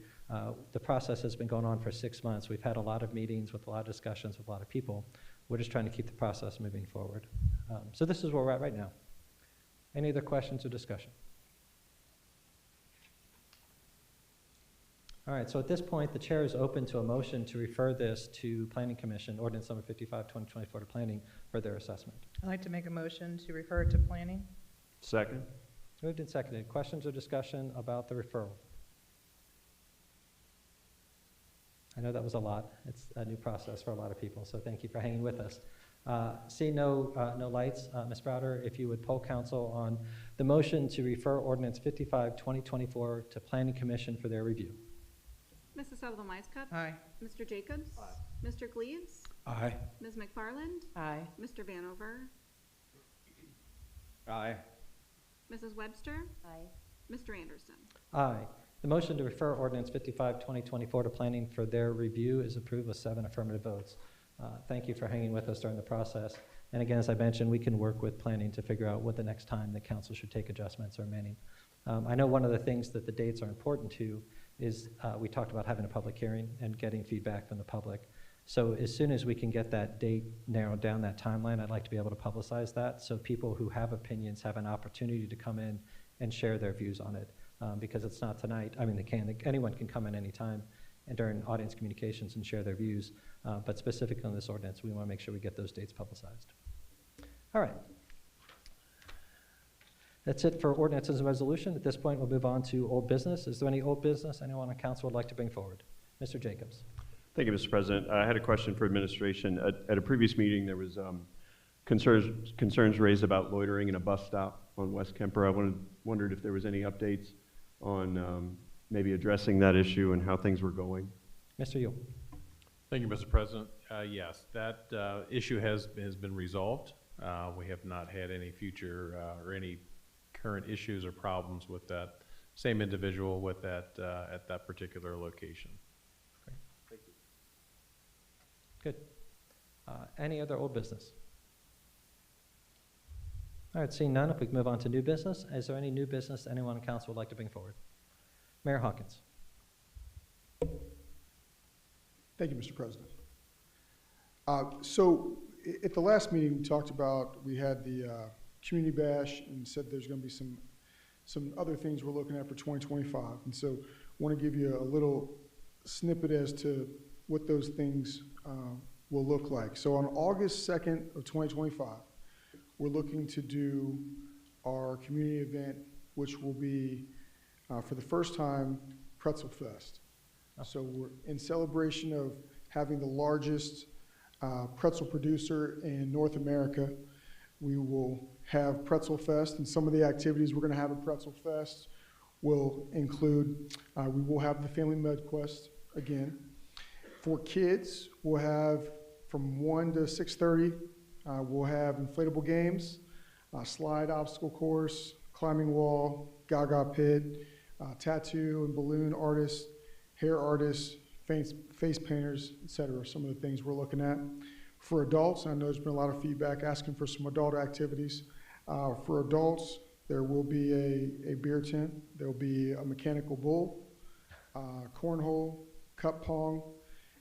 The process has been going on for 6 months. We've had a lot of meetings with a lot of discussions with a lot of people. We're just trying to keep the process moving forward. So this is where we're at right now. Any other questions or discussion? All right, so at this point, the chair is open to a motion to refer this to Planning Commission, ordinance number 55, 2024, to planning for their assessment. I'd like to make a motion to refer it to planning. Second. Moved and seconded. Questions or discussion about the referral? I know that was a lot. It's a new process for a lot of people, so thank you for hanging with us. Seeing no lights, Ms. Browder, if you would poll council on the motion to refer ordinance 55, 2024 to Planning Commission for their review. Mrs. Sullivan Wisecup. Aye. Mr. Jacobs. Aye. Mr. Gleaves. Aye. Ms. McFarland. Aye. Mr. Vanover. Aye. Mrs. Webster. Aye. Mr. Anderson. Aye. The motion to refer ordinance 55, 2024 to planning for their review is approved with 7 affirmative votes. Thank you for hanging with us during the process. And again, as I mentioned, we can work with planning to figure out what the next time the council should take adjustments or amending. I know one of the things that the dates are important to is we talked about having a public hearing and getting feedback from the public. So as soon as we can get that date narrowed down, that timeline, I'd like to be able to publicize that so people who have opinions have an opportunity to come in and share their views on it. Because it's not tonight. I mean, anyone can come in anytime and during audience communications and share their views. But specifically on this ordinance, we want to make sure we get those dates publicized. All right. That's it for ordinances and resolution. At this point, we'll move on to old business. Is there any old business anyone on council would like to bring forward? Mr. Jacobs. Thank you, Mr. President. I had a question for administration. At a previous meeting, there was concerns raised about loitering in a bus stop on West Kemper. I wondered if there was any updates on maybe addressing that issue and how things were going. Mr. Yule. Thank you, Mr. President. Yes, that issue has been resolved. We have not had any future or any current issues or problems with that same individual with that at that particular location. Great. Thank you. Good. Any other old business? All right, seeing none, if we can move on to new business. Is there any new business anyone on council would like to bring forward? Mayor Hawkins. Thank you, Mr. President. So at the last meeting, we talked about, we had the community bash and said there's going to be some other things we're looking at for 2025. And so I want to give you a little snippet as to what those things will look like. So on August 2nd of 2025, we're looking to do our community event, which will be, for the first time, Pretzel Fest. So we're in celebration of having the largest pretzel producer in North America. We will have Pretzel Fest, and some of the activities we're going to have at Pretzel Fest will include, we will have the Family Med Quest again. For kids, we'll have from 1 to 6:30, we'll have inflatable games, slide obstacle course, climbing wall, gaga pit, tattoo and balloon artists, hair artists, face painters, etc. Some of the things we're looking at. For adults, I know there's been a lot of feedback asking for some adult activities. For adults, there will be a beer tent. There will be a mechanical bull, cornhole, cup pong,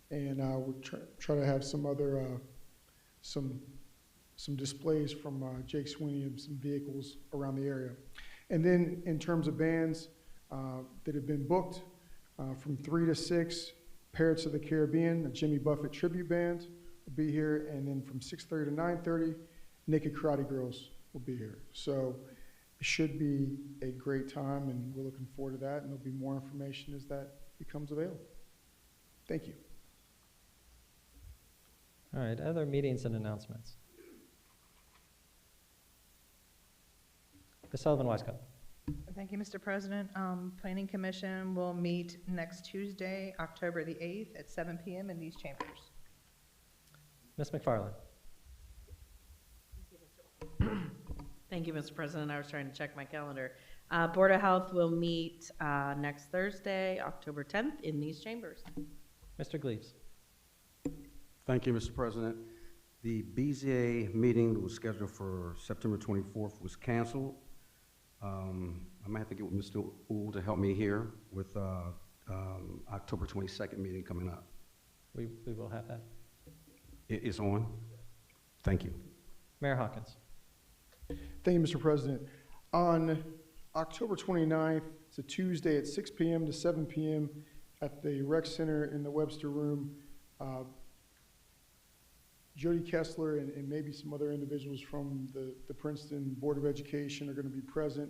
and we'll try to have some other some displays from Jake Sweeney and some vehicles around the area. And then in terms of bands that have been booked, from 3 to 6, Parrots of the Caribbean, a Jimmy Buffett tribute band will be here, and then from 6:30 to 9:30, Naked Karate Girls will be here. So it should be a great time, and we're looking forward to that, and there'll be more information as that becomes available. Thank you. All right, other meetings and announcements. Ms. Sullivan Wisecup. Thank you, Mr. President. Planning Commission will meet next Tuesday, October the 8th at 7 p.m. in these chambers. Ms. McFarland. Thank you, Mr. President. I was trying to check my calendar. Board of Health will meet next Thursday, October 10th in these chambers. Mr. Gleaves. Thank you, Mr. President. The BZA meeting that was scheduled for September 24th was canceled. I might have to get with Mr. Uhl to help me here with October 22nd meeting coming up. We will have that. It's on? Thank you. Mayor Hawkins. Thank you, Mr. President. On October 29th, it's a Tuesday at 6 p.m. to 7 p.m., at the rec center in the Webster Room. Jody Kessler and maybe some other individuals from the Princeton Board of Education are going to be present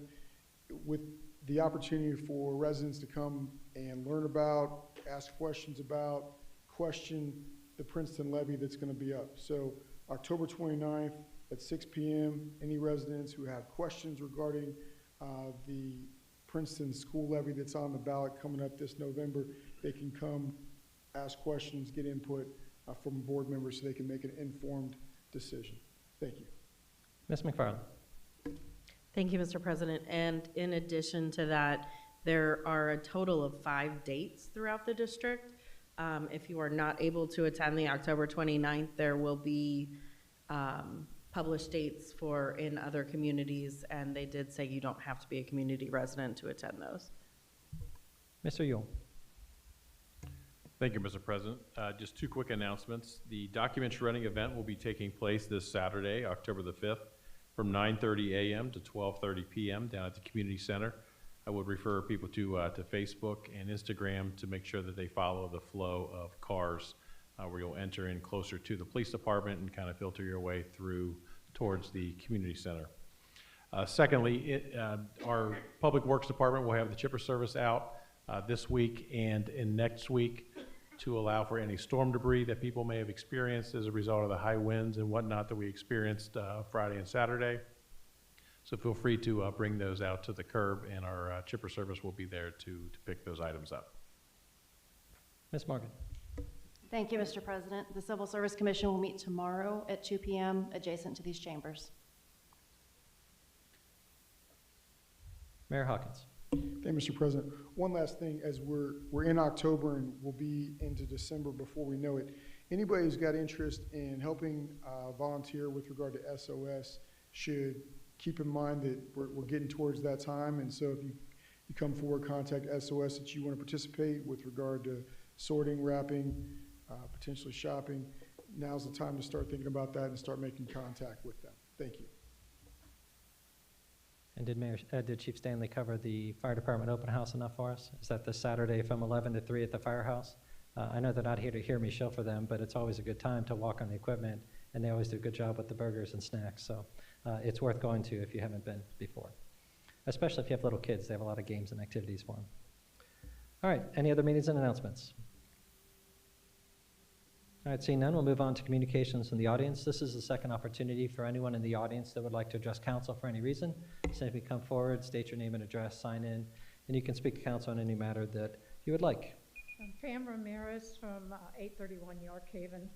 with the opportunity for residents to come and learn about, ask questions about, question the Princeton levy that's going to be up. So October 29th at 6 p.m., any residents who have questions regarding the Princeton school levy that's on the ballot coming up this November, they can come ask questions, get input from board members so they can make an informed decision. Thank you. Ms. McFarland. Thank you, Mr. President. And in addition to that, there are a total of 5 dates throughout the district. If you are not able to attend the October 29th, there will be published dates for in other communities, and they did say you don't have to be a community resident to attend those. Mr. Yule. Thank you, Mr. President. Just 2 quick announcements. The document shredding event will be taking place this Saturday, October the 5th, from 9:30 a.m. to 12:30 p.m. down at the community center. I would refer people to Facebook and Instagram to make sure that they follow the flow of cars where you'll enter in closer to the police department and kind of filter your way through towards the community center. Secondly, our Public Works Department will have the chipper service out this week and in next week to allow for any storm debris that people may have experienced as a result of the high winds and whatnot that we experienced Friday and Saturday. So feel free to bring those out to the curb, and our chipper service will be there to pick those items up. Ms. Morgan. Thank you, Mr. President. The Civil Service Commission will meet tomorrow at 2 p.m. adjacent to these chambers. Mayor Hawkins. Thank you, Mr. President. One last thing, as we're in October and we'll be into December before we know it, anybody who's got interest in helping volunteer with regard to SOS should keep in mind that we're getting towards that time. And so if you come forward, contact SOS that you want to participate with regard to sorting, wrapping, potentially shopping. Now's the time to start thinking about that and start making contact with them. Thank you. And did Chief Stanley cover the fire department open house enough for us? Is that this Saturday from 11 to 3 at the firehouse? I know they're not here to hear me shill for them, but it's always a good time to walk on the equipment, and they always do a good job with the burgers and snacks. So it's worth going to if you haven't been before, especially if you have little kids. They have a lot of games and activities for them. All right, any other meetings and announcements? All right, seeing none, we'll move on to communications in the audience. This is the second opportunity for anyone in the audience that would like to address council for any reason. Simply come forward, state your name and address, sign in, and you can speak to council on any matter that you would like. I'm Pam Ramirez from 831 York Haven.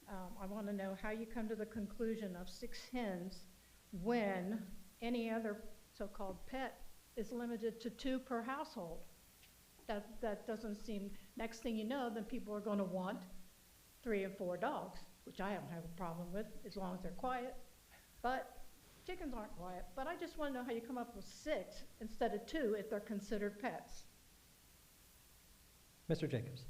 I want to know how you come to the conclusion of 6 hens when any other so-called pet is limited to 2 per household. That doesn't seem, next thing you know, then people are going to want 3 and 4 dogs, which I don't have a problem with as long as they're quiet. But chickens aren't quiet. But I just want to know how you come up with 6 instead of 2 if they're considered pets. Mr. Jacobs.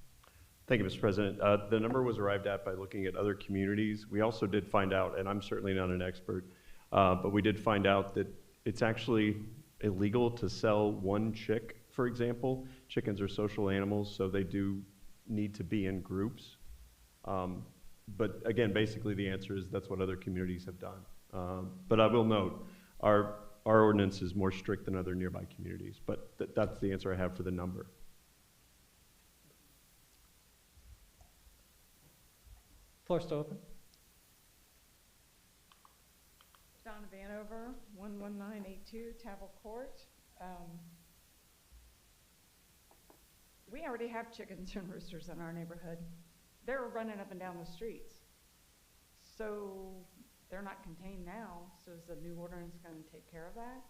Thank you, Mr. President. The number was arrived at by looking at other communities. We also did find out, and I'm certainly not an expert, but we did find out that it's actually illegal to sell 1 chick, for example. Chickens are social animals, so they do need to be in groups. But again, basically the answer is that's what other communities have done. But I will note, our ordinance is more strict than other nearby communities, but that's the answer I have for the number. Floor still open. Donna Vanover, 11982 Tavel Court. We already have chickens and roosters in our neighborhood. They're running up and down the streets. So they're not contained now. So is the new ordinance going to take care of that?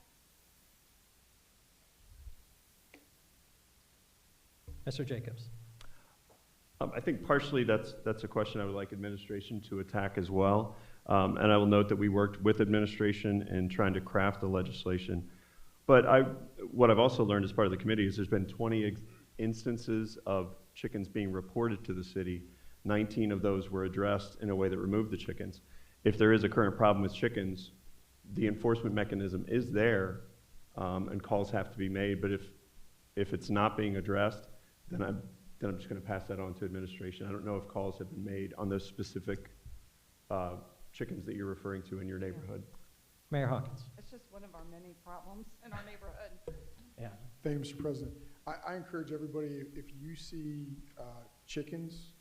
Mr. Jacobs. I think partially that's a question I would like administration to attack as well. And I will note that we worked with administration in trying to craft the legislation. But what I've also learned as part of the committee is there's been 20 instances of chickens being reported to the city. 19 of those were addressed in a way that removed the chickens. If there is a current problem with chickens, the enforcement mechanism is there, and calls have to be made. But if it's not being addressed, then then I'm just going to pass that on to administration. I don't know if calls have been made on those specific chickens that you're referring to in your neighborhood. Mayor Hawkins. It's just one of our many problems in our neighborhood. Yeah. Thank you, Mr. President. I encourage everybody, if you see chickens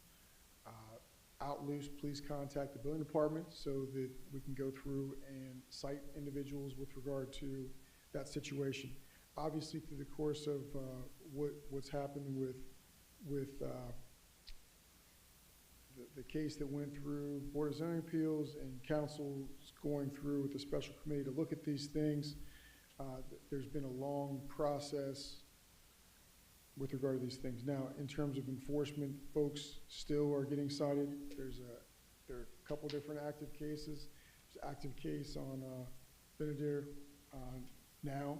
out loose, please contact the building department so that we can go through and cite individuals with regard to that situation. Obviously, through the course of what's happened with the case that went through Board of Zoning Appeals and council's going through with the special committee to look at these things, there's been a long process with regard to these things. Now, in terms of enforcement, folks still are getting cited. There are a couple different active cases. There's an active case on Benedict now.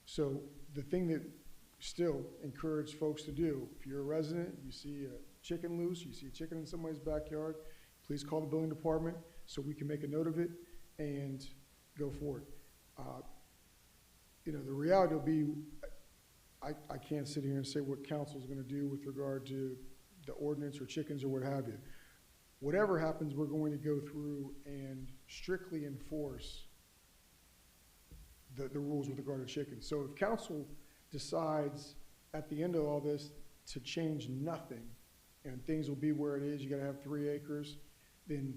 So the thing that still encourage folks to do, if you're a resident, you see a chicken loose, you see a chicken in somebody's backyard, please call the building department so we can make a note of it and go forward. You know, the reality will be, I can't sit here and say what council's gonna do with regard to the ordinance or chickens or what have you. Whatever happens, we're going to go through and strictly enforce the rules with regard to chickens. So if council decides at the end of all this to change nothing and things will be where it is, you gotta have 3 acres, then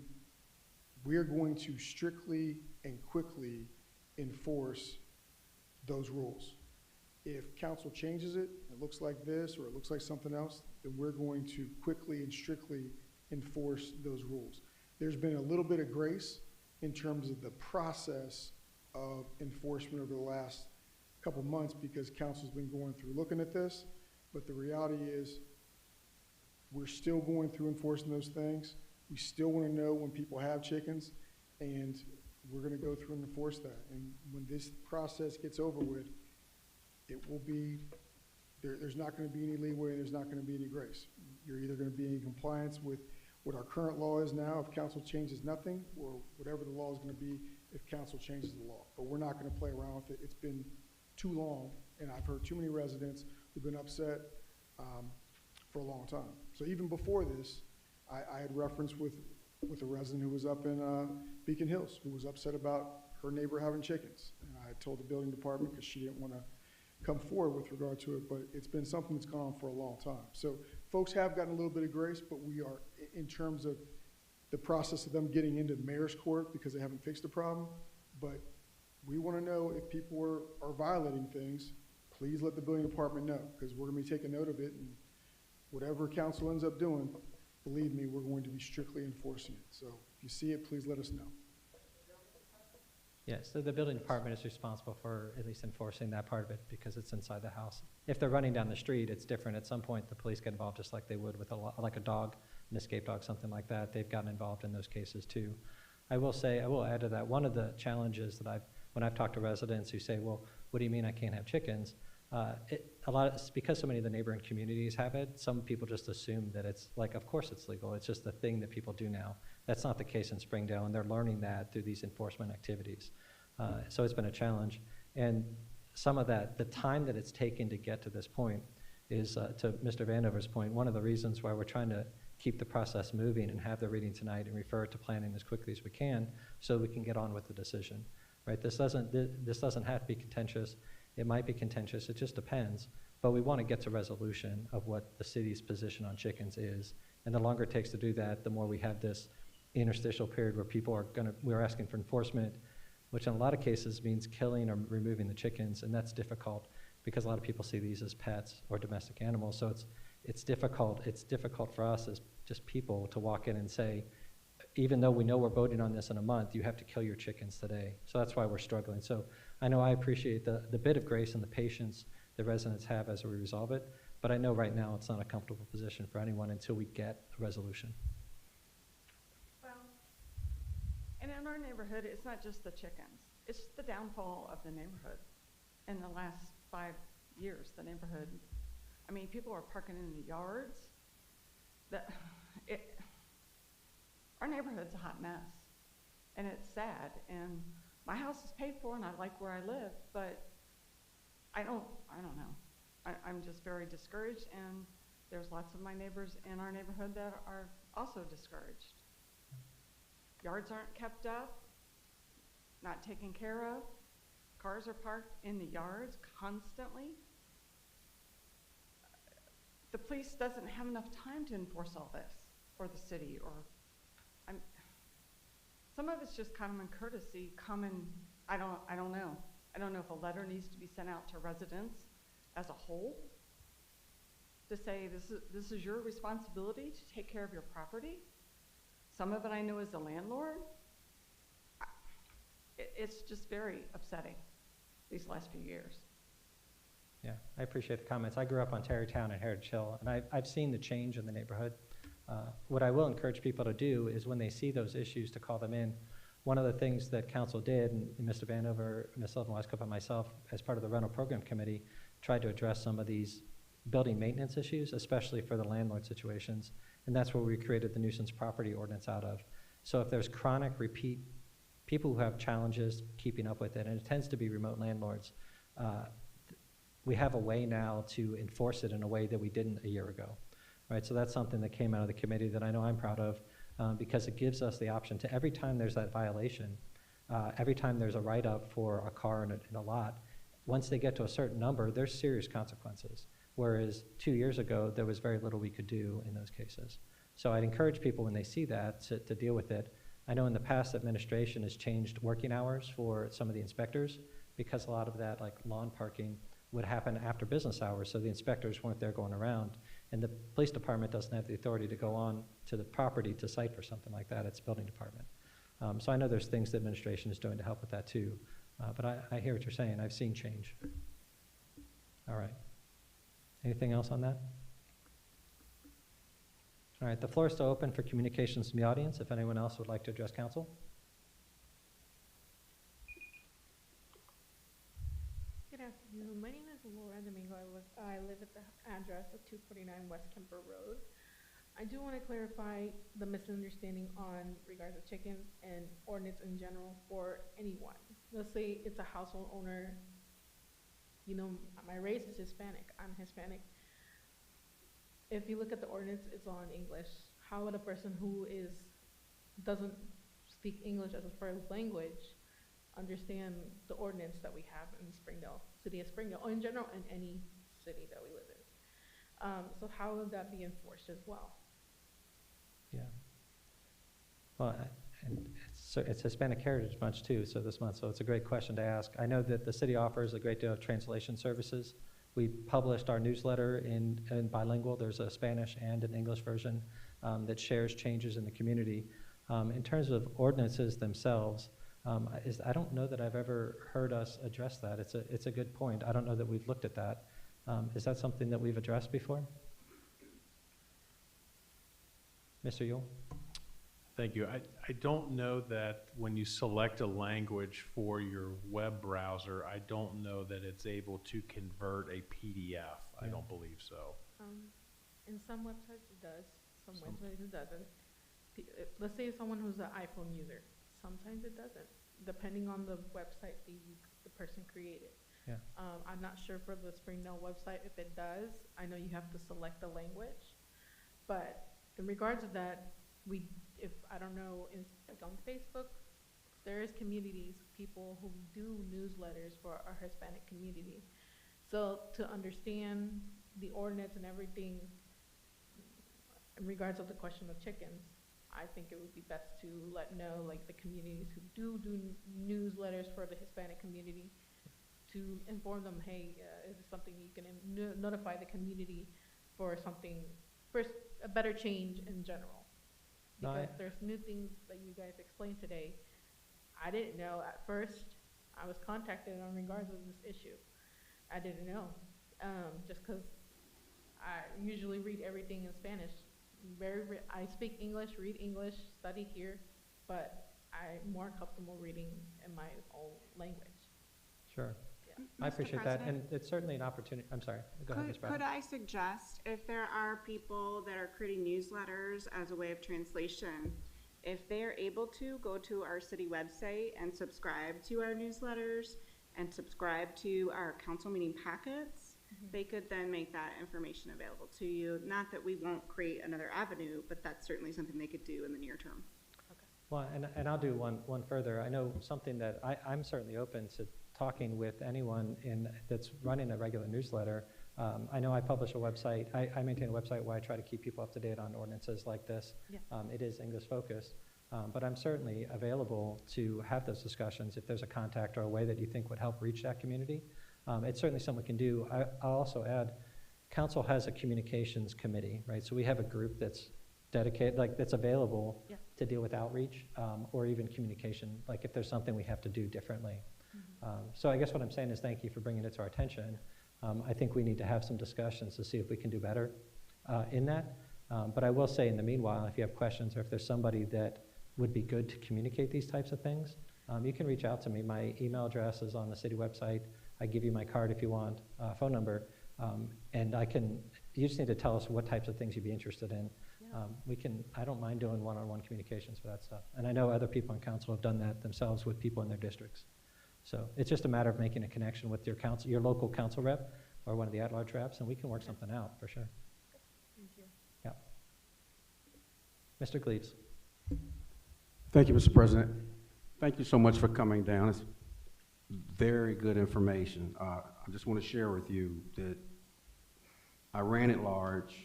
we're going to strictly and quickly enforce those rules. If council changes it, it looks like this or it looks like something else, then we're going to quickly and strictly enforce those rules. There's been a little bit of grace in terms of the process of enforcement over the last couple months because council's been going through looking at this, but the reality is we're still going through enforcing those things. We still want to know when people have chickens, and we're going to go through and enforce that. And when this process gets over with, it will be, there's not going to be any leeway and there's not going to be any grace. You're either going to be in compliance with what our current law is now if council changes nothing, or whatever the law is going to be if council changes the law. But we're not going to play around with it. It's been too long, and I've heard too many residents who've been upset for a long time. So even before this, I had reference with a resident who was up in Beacon Hills who was upset about her neighbor having chickens. And I told the building department because she didn't want to come forward with regard to it, but it's been something that's gone on for a long time. So folks have gotten a little bit of grace, but we are, in terms of the process of them getting into the mayor's court because they haven't fixed the problem, but we want to know if people are violating things, please let the building department know because we're going to be taking note of it, and whatever council ends up doing, believe me, we're going to be strictly enforcing it. So if you see it, please let us know. Yes, so the building department is responsible for at least enforcing that part of it because it's inside the house. If they're running down the street, it's different. At some point, the police get involved just like they would with like a dog, an escape dog, something like that. They've gotten involved in those cases too. I will add to that, one of the challenges that when I've talked to residents who say, well, what do you mean I can't have chickens? It's because so many of the neighboring communities have it, some people just assume that it's like, of course it's legal. It's just the thing that people do now. That's not the case in Springdale, and they're learning that through these enforcement activities. So it's been a challenge. And some of that, the time that it's taken to get to this point is, to Mr. Vandover's point, one of the reasons why we're trying to keep the process moving and have the reading tonight and refer it to planning as quickly as we can so we can get on with the decision, right? This doesn't have to be contentious. It might be contentious, it just depends. But we want to get to resolution of what the city's position on chickens is. And the longer it takes to do that, the more we have this interstitial period where people we're asking for enforcement, which in a lot of cases means killing or removing the chickens, and that's difficult because a lot of people see these as pets or domestic animals. So it's difficult for us as just people to walk in and say, even though we know we're voting on this in a month, you have to kill your chickens today. So that's why we're struggling. So I know I appreciate the bit of grace and the patience the residents have as we resolve it, but I know right now it's not a comfortable position for anyone until we get a resolution. Well, and in our neighborhood, it's not just the chickens. It's the downfall of the neighborhood. In the last 5 years, the neighborhood, I mean, people are parking in the yards. Our neighborhood's a hot mess, and it's sad. And my house is paid for, and I like where I live, but I don't know. I'm just very discouraged, and there's lots of my neighbors in our neighborhood that are also discouraged. Yards aren't kept up, not taken care of. Cars are parked in the yards constantly. The police doesn't have enough time to enforce all this, or the city, or some of it's just common courtesy, I don't know. I don't know if a letter needs to be sent out to residents as a whole to say this is your responsibility to take care of your property. Some of it I know as a landlord. It's just very upsetting these last few years. Yeah, I appreciate the comments. I grew up on Tarrytown and Heritage Hill, and I've seen the change in the neighborhood. What I will encourage people to do is when they see those issues to call them in. One of the things that council did, and Mr. Vanover, Ms. Sullivan-Westcott, and myself, as part of the rental program committee, tried to address some of these building maintenance issues, especially for the landlord situations. And that's where we created the nuisance property ordinance out of. So if there's chronic repeat, people who have challenges keeping up with it, and it tends to be remote landlords, we have a way now to enforce it in a way that we didn't a year ago. Right, so that's something that came out of the committee that I know I'm proud of, because it gives us the option to, every time there's that violation, every time there's a write-up for a car in a lot, once they get to a certain number, there's serious consequences. Whereas 2 years ago, there was very little we could do in those cases. So I'd encourage people when they see that to deal with it. I know in the past, administration has changed working hours for some of the inspectors, because a lot of that, like lawn parking, would happen after business hours, so the inspectors weren't there going around. And the police department doesn't have the authority to go on to the property to cite for something like that. It's the building department. So I know there's things the administration is doing to help with that too. But I hear what you're saying. I've seen change. All right. Anything else on that? All right, the floor is still open for communications from the audience, if anyone else would like to address council. Good afternoon. My name is Laura Domingo. I live at the address of 249 West Kemper Road. I do want to clarify the misunderstanding on regards to chickens and ordinance in general for anyone. Let's say it's a household owner. You know, my race is Hispanic. I'm Hispanic. If you look at the ordinance, it's all in English. How would a person who doesn't speak English as a first language understand the ordinance that we have in Springdale, city of Springdale, or in general in any city that we live in? So how would that be enforced as well? Yeah. Well, and it's Hispanic Heritage Month too, so this month, so it's a great question to ask. I know that the city offers a great deal of translation services. We published our newsletter in bilingual. There's a Spanish and an English version that shares changes in the community. In terms of ordinances themselves, I don't know that I've ever heard us address that. It's a good point. I don't know that we've looked at that. Is that something that we've addressed before? Mr. Yule? Thank you. I don't know that when you select a language for your web browser, I don't know that it's able to convert a PDF. I don't believe so. In some websites it does, some websites it doesn't. Let's say someone who's an iPhone user, sometimes it doesn't, depending on the website the person created. Yeah. I'm not sure for the Springdale website if it does. I know you have to select the language, but in regards to that, I don't know, like on Facebook, there is communities, people who do newsletters for our Hispanic community. So to understand the ordinance and everything in regards of the question of chickens, I think it would be best to know like the communities who do newsletters for the Hispanic community, to inform them, hey, is this something you can notify the community for something, for a better change in general? Because there's new things that you guys explained today. I didn't know at first. I was contacted on regards of this issue. I didn't know, just because I usually read everything in Spanish. I speak English, read English, study here, but I'm more comfortable reading in my own language. Sure. Yeah. I appreciate that, and it's certainly an opportunity. I'm sorry. Go ahead, Ms. Bradley. Could I suggest, if there are people that are creating newsletters as a way of translation, if they are able to go to our city website and subscribe to our newsletters and subscribe to our council meeting packets, they could then make that information available to you. Not that we won't create another avenue, but that's certainly something they could do in the near term. Well, and I'll do one further. I know something that I'm certainly open to talking with anyone that's running a regular newsletter. I know I publish a website. I maintain a website where I try to keep people up to date on ordinances like this. Yeah. It is English focused, but I'm certainly available to have those discussions if there's a contact or a way that you think would help reach that community. It's certainly something we can do. I'll also add, council has a communications committee, right? So we have a group that's dedicated, like that's available to deal with outreach or even communication, like if there's something we have to do differently. So I guess what I'm saying is thank you for bringing it to our attention. I think we need to have some discussions to see if we can do better in that. But I will say in the meanwhile, if you have questions or if there's somebody that would be good to communicate these types of things, you can reach out to me. My email address is on the city website. I give you my card if you want, phone number, and you just need to tell us what types of things you'd be interested in. I don't mind doing one-on-one communications for that stuff. And I know other people in council have done that themselves with people in their districts. So it's just a matter of making a connection with your local council rep or one of the at-large reps, and we can work something out for sure. Thank you. Yeah. Mr. Gleaves. Thank you, Mr. President. Thank you so much for coming down. It's very good information. I just want to share with you that I ran at large,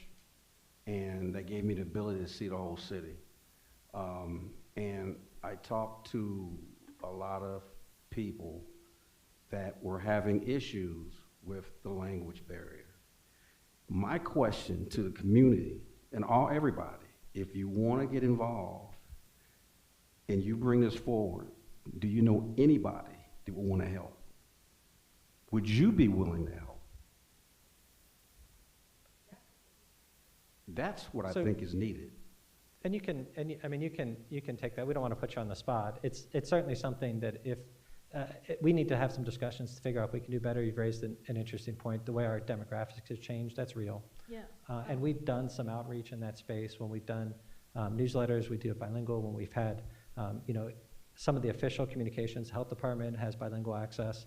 and they gave me the ability to see the whole city. And I talked to a lot of people that were having issues with the language barrier. My question to the community and everybody, if you want to get involved and you bring this forward, do you know anybody that would want to help? Would you be willing to help? That's what I think is needed. And you can take that. We don't want to put you on the spot. It's certainly something that if we need to have some discussions to figure out if we can do better. You've raised an interesting point. The way our demographics has changed, that's real. Yeah. And we've done some outreach in that space. When we've done newsletters, we do it bilingual. When we've had, some of the official communications, health department has bilingual access.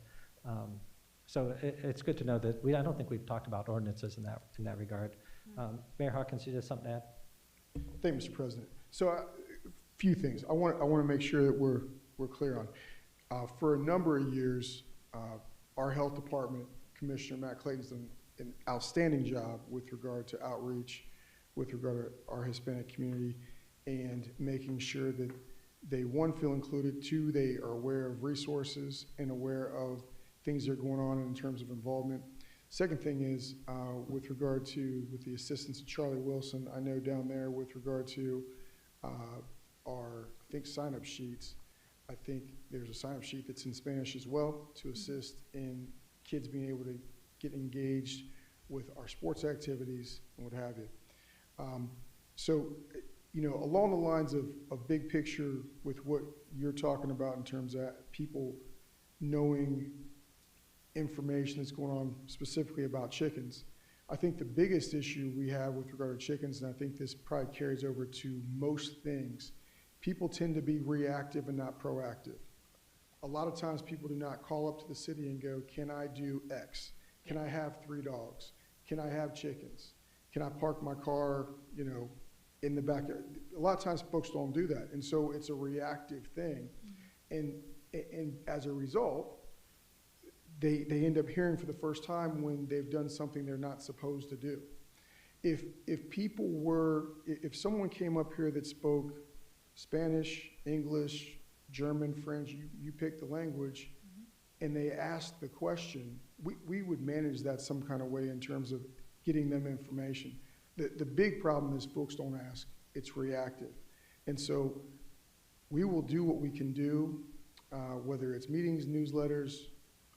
So it's good to know that I don't think we've talked about ordinances in that regard. Mayor Hawkins, you have something to add? Thank you, Mr. President. So a few things I want to make sure that we're clear on. For a number of years, our health department, Commissioner Matt Clayton's done an outstanding job with regard to outreach, with regard to our Hispanic community, and making sure that they, one, feel included, two, they are aware of resources and aware of things that are going on in terms of involvement. Second thing is, with the assistance of Charlie Wilson, I know down there with regard to our, sign-up sheets, I think there's a sign-up sheet that's in Spanish as well to assist in kids being able to get engaged with our sports activities and what have you. So, along the lines of big picture with what you're talking about in terms of people knowing information that's going on specifically about chickens, I think the biggest issue we have with regard to chickens, and I think this probably carries over to most things, people tend to be reactive and not proactive. A lot of times people do not call up to the city and go, can I do X? Can I have 3 dogs? Can I have chickens? Can I park my car, in the backyard? A lot of times folks don't do that. And so it's a reactive thing. And as a result, they end up hearing for the first time when they've done something they're not supposed to do. If someone came up here that spoke Spanish, English, German, French, you pick the language, and they asked the question, we would manage that some kind of way in terms of getting them information. The big problem is folks don't ask. It's reactive. And so we will do what we can do, whether it's meetings, newsletters,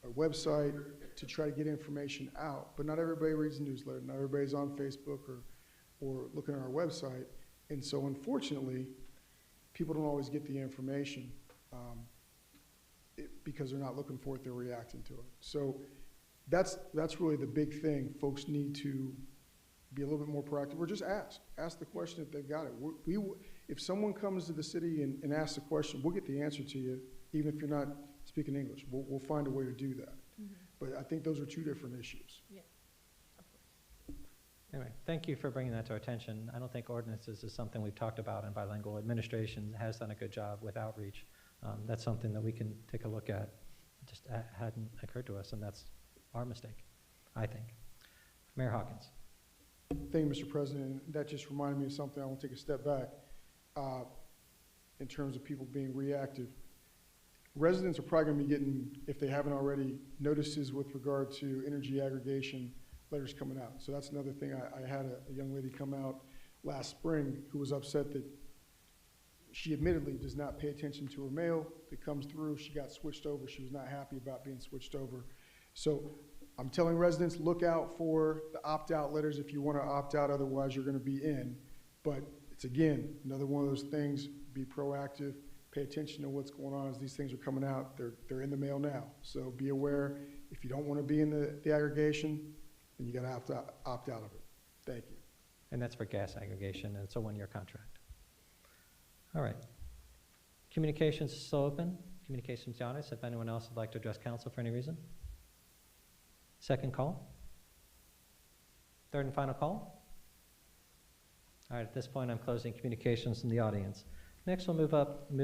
a website, to try to get information out. But not everybody reads the newsletter. Not everybody's on Facebook or looking at our website. And so unfortunately, people don't always get the information because they're not looking for it, they're reacting to it. So that's really the big thing. Folks need to be a little bit more proactive, or just ask the question if they've got it. If someone comes to the city and asks a question, we'll get the answer to you, even if you're not speaking English. We'll find a way to do that. But I think those are 2 different issues. Yeah. Anyway, thank you for bringing that to our attention. I don't think ordinances is something we've talked about in bilingual. Administration has done a good job with outreach. That's something that we can take a look at. It just hadn't occurred to us, and that's our mistake, I think. Mayor Hawkins. Thank you, Mr. President. That just reminded me of something. I want to take a step back in terms of people being reactive. Residents are probably going to be getting, if they haven't already, notices with regard to energy aggregation letters coming out. So that's another thing. I had a young lady come out last spring who was upset that she admittedly does not pay attention to her mail. It comes through. She got switched over. She was not happy about being switched over. So I'm telling residents, look out for the opt-out letters if you want to opt out. Otherwise, you're going to be in. But it's, again, another one of those things. Be proactive. Pay attention to what's going on as these things are coming out. They're in the mail now. So be aware. If you don't want to be in the aggregation, then you got to opt out of it. Thank you. And that's for gas aggregation, and it's a one-year contract. All right. Communications is still open. Communications the audience. If anyone else would like to address council for any reason. Second call. Third and final call. All right, at this point, I'm closing communications from the audience. Next, we'll move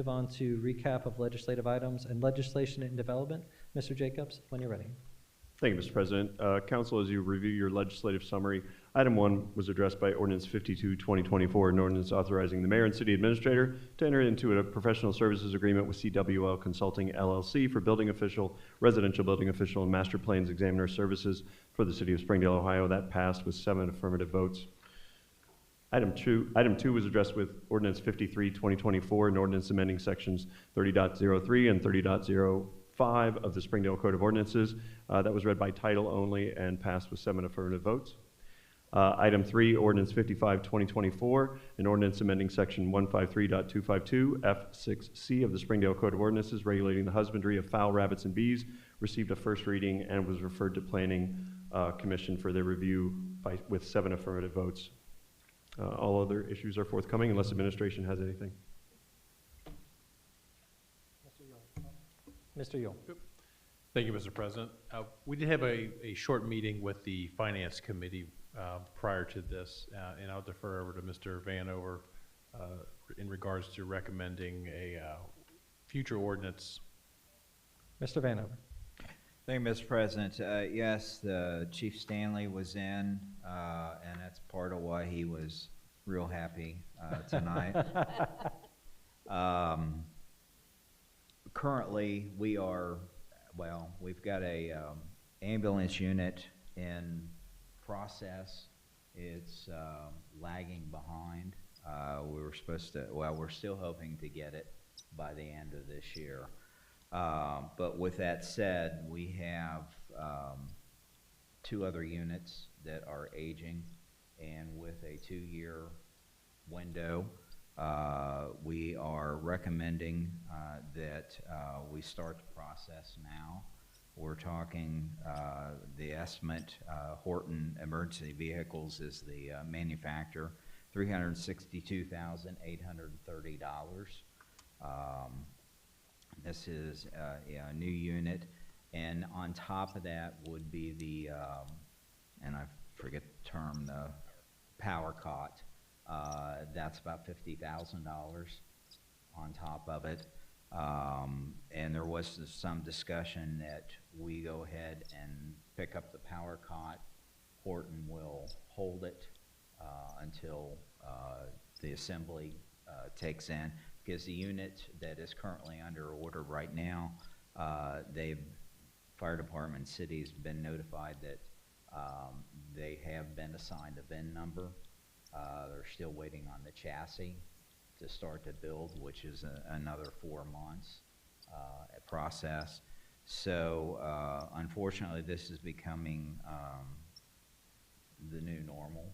on to recap of legislative items and legislation and development. Mr. Jacobs, when you're ready. Thank you, Mr. President. Council, as you review your legislative summary, item 1 was addressed by Ordinance 52, 2024, an ordinance authorizing the mayor and city administrator to enter into a professional services agreement with CWL Consulting LLC for building official, residential building official, and master plans examiner services for the city of Springdale, Ohio. That passed with 7 affirmative votes. Item 2 was addressed with Ordinance 53, 2024, an ordinance amending sections 30.03 and 30.05 of the Springdale Code of Ordinances. That was read by title only and passed with 7 affirmative votes. Item 3, Ordinance 55, 2024, an ordinance amending section 153.252 F6C of the Springdale Code of Ordinances regulating the husbandry of fowl, rabbits, and bees, received a first reading and was referred to Planning Commission for their review with 7 affirmative votes. All other issues are forthcoming unless administration has anything. Mr. Yule. Thank you, Mr. President. We did have a short meeting with the Finance Committee prior to this, and I'll defer over to Mr. Vanover in regards to recommending a future ordinance. Mr. Vanover. Thank you, Mr. President. Yes, the Chief Stanley was in, and that's part of why he was real happy tonight. Currently, we've got a ambulance unit in process. It's lagging behind. We're still hoping to get it by the end of this year. But with that said, we have 2 other units that are aging, and with a 2-year window, we are recommending that we start the process now. We're talking the estimate, Horton Emergency Vehicles is the manufacturer, $362,830. This is a new unit, and on top of that would be the, and I forget the term, the power cot. That's about $50,000 on top of it. And there was some discussion that we go ahead and pick up the power cot. Horton will hold it until the assembly takes in. Because the unit that is currently under order right now, fire department city's been notified that they have been assigned a VIN number. They're still waiting on the chassis to start to build, which is another 4 months process. So unfortunately, this is becoming the new normal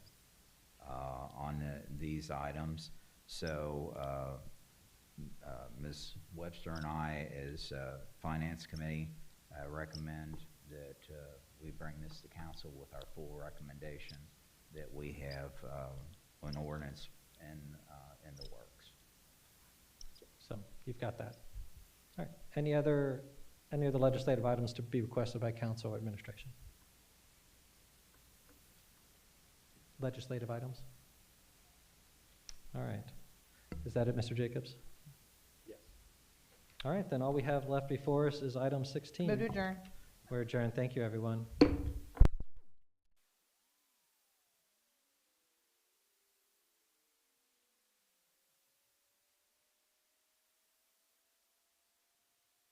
on these items. So Ms. Webster and I, as Finance Committee, recommend that we bring this to council with our full recommendation that we have an ordinance in the works. So you've got that. All right. Any other legislative items to be requested by council or administration? legislative items? All right. Is that it, Mr. Jacobs? Yes. All right, then all we have left before us is item 16. Move to adjourn. We're adjourned. Thank you, everyone.